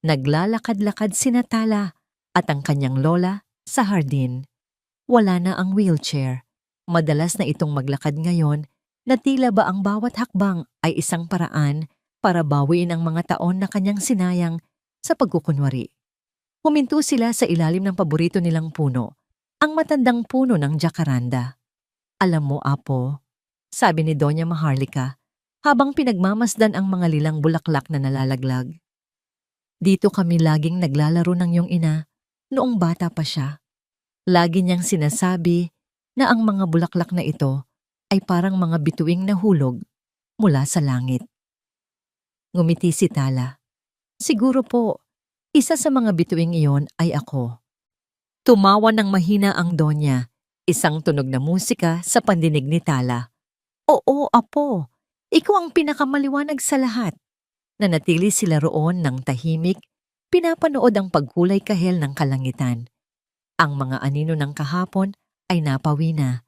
naglalakad-lakad sina Tala at ang kanyang lola sa hardin. Wala na ang wheelchair. Madalas na itong maglakad ngayon na tila ba ang bawat hakbang ay isang paraan para bawiin ang mga taon na kanyang sinayang sa pagkukunwari. Huminto sila sa ilalim ng paborito nilang puno, ang matandang puno ng jacaranda. Alam mo, Apo, sabi ni Doña Maharlika habang pinagmamasdan ang mga lilang bulaklak na nalalaglag. Dito kami laging naglalaro ng iyong ina noong bata pa siya. Lagi niyang sinasabi na ang mga bulaklak na ito ay parang mga bituing nahulog mula sa langit. Ngumiti si Tala. Siguro po, isa sa mga bituing iyon ay ako. Tumawa ng mahina ang Donya, isang tunog na musika sa pandinig ni Tala. Oo, Apo, ikaw ang pinakamaliwanag sa lahat. Nanatili sila roon ng tahimik, pinapanood ang pagkulay kahel ng kalangitan. Ang mga anino ng kahapon ay napawi na.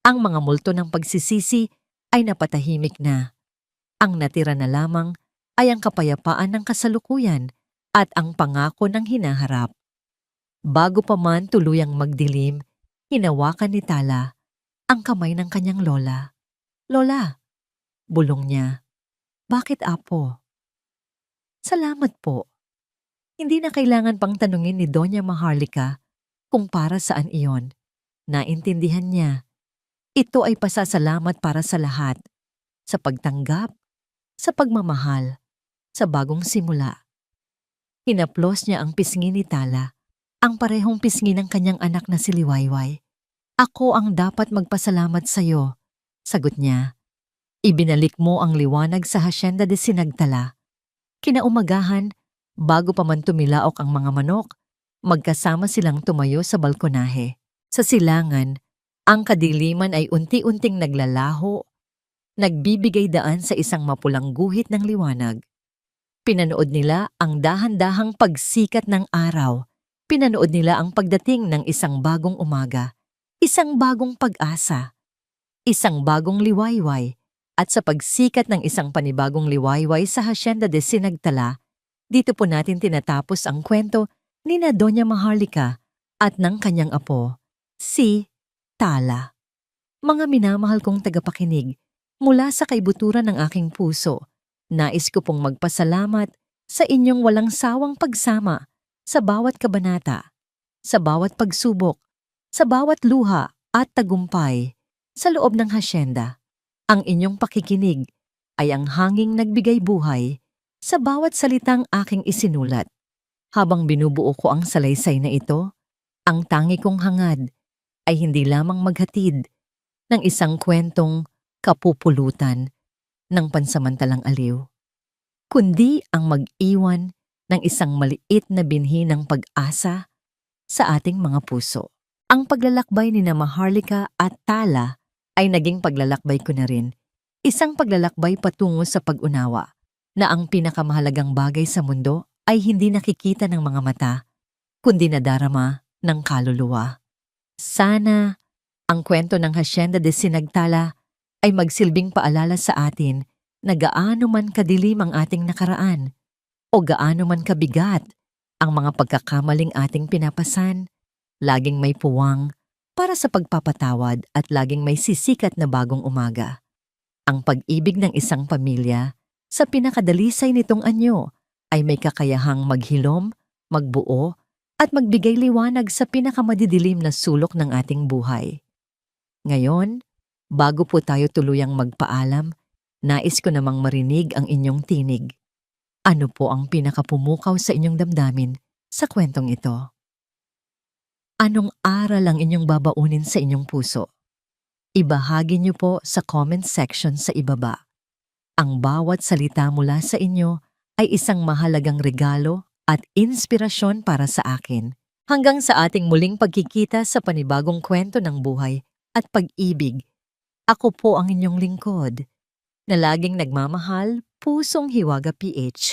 Ang mga multo ng pagsisisi ay napatahimik na. Ang natira na lamang ay ang kapayapaan ng kasalukuyan at ang pangako ng hinaharap. Bago pa man tuluyang magdilim, hinawakan ni Tala ang kamay ng kanyang lola. Lola, bulong niya. Bakit, Apo? Salamat po. Hindi na kailangan pang tanungin ni Doña Maharlika kung para saan iyon. Naintindihan niya. Ito ay pasasalamat para sa lahat. Sa pagtanggap, sa pagmamahal, sa bagong simula. Hinaplos niya ang pisngi ni Tala, ang parehong pisngi ng kanyang anak na si Liwayway. Ako ang dapat magpasalamat sa iyo, sagot niya. Ibinalik mo ang liwanag sa Hacienda de Sinagtala. Kinaumagahan, bago pa man tumilaok ang mga manok, magkasama silang tumayo sa balkonahe. Sa silangan, ang kadiliman ay unti-unting naglalaho, nagbibigay daan sa isang mapulang guhit ng liwanag. Pinanood nila ang dahan-dahang pagsikat ng araw. Pinanood nila ang pagdating ng isang bagong umaga, isang bagong pag-asa, isang bagong liwayway, at sa pagsikat ng isang panibagong liwayway sa Hacienda de Sinagtala, dito po natin tinatapos ang kwento ni na Doña Maharlika at ng kanyang apo, si Tala. Mga minamahal kong tagapakinig, mula sa kaibuturan ng aking puso, nais ko pong magpasalamat sa inyong walang sawang pagsama sa bawat kabanata, sa bawat pagsubok, sa bawat luha at tagumpay sa loob ng hasyenda. Ang inyong pakikinig ay ang hanging nagbigay buhay sa bawat salitang aking isinulat. Habang binubuo ko ang salaysay na ito, ang tangi kong hangad ay hindi lamang maghatid ng isang kwentong kapupulutan ng pansamantalang aliw, kundi ang mag-iwan ng isang maliit na binhi ng pag-asa sa ating mga puso. Ang paglalakbay ni na Maharlika at Tala ay naging paglalakbay ko na rin. Isang paglalakbay patungo sa pag-unawa na ang pinakamahalagang bagay sa mundo ay hindi nakikita ng mga mata, kundi nadarama ng kaluluwa. Sana ang kwento ng Hacienda de Sinagtala ay magsilbing paalala sa atin na gaano man kadilim ang ating nakaraan o gaano man kabigat ang mga pagkakamaling ating pinapasan, laging may puwang para sa pagpapatawad at laging may sisikat na bagong umaga. Ang pag-ibig ng isang pamilya sa pinakadalisay nitong anyo ay may kakayahang maghilom, magbuo, at magbigay liwanag sa pinakamadidilim na sulok ng ating buhay. Ngayon, bago po tayo tuluyang magpaalam, nais ko namang marinig ang inyong tinig. Ano po ang pinakapumukaw sa inyong damdamin sa kwentong ito? Anong aral ang inyong babaunin sa inyong puso? Ibahagi niyo po sa comment section sa ibaba. Ang bawat salita mula sa inyo ay isang mahalagang regalo at inspirasyon para sa akin. Hanggang sa ating muling pagkikita sa panibagong kwento ng buhay at pag-ibig, ako po ang inyong lingkod, na laging nagmamahal, Pusong Hiwaga PH.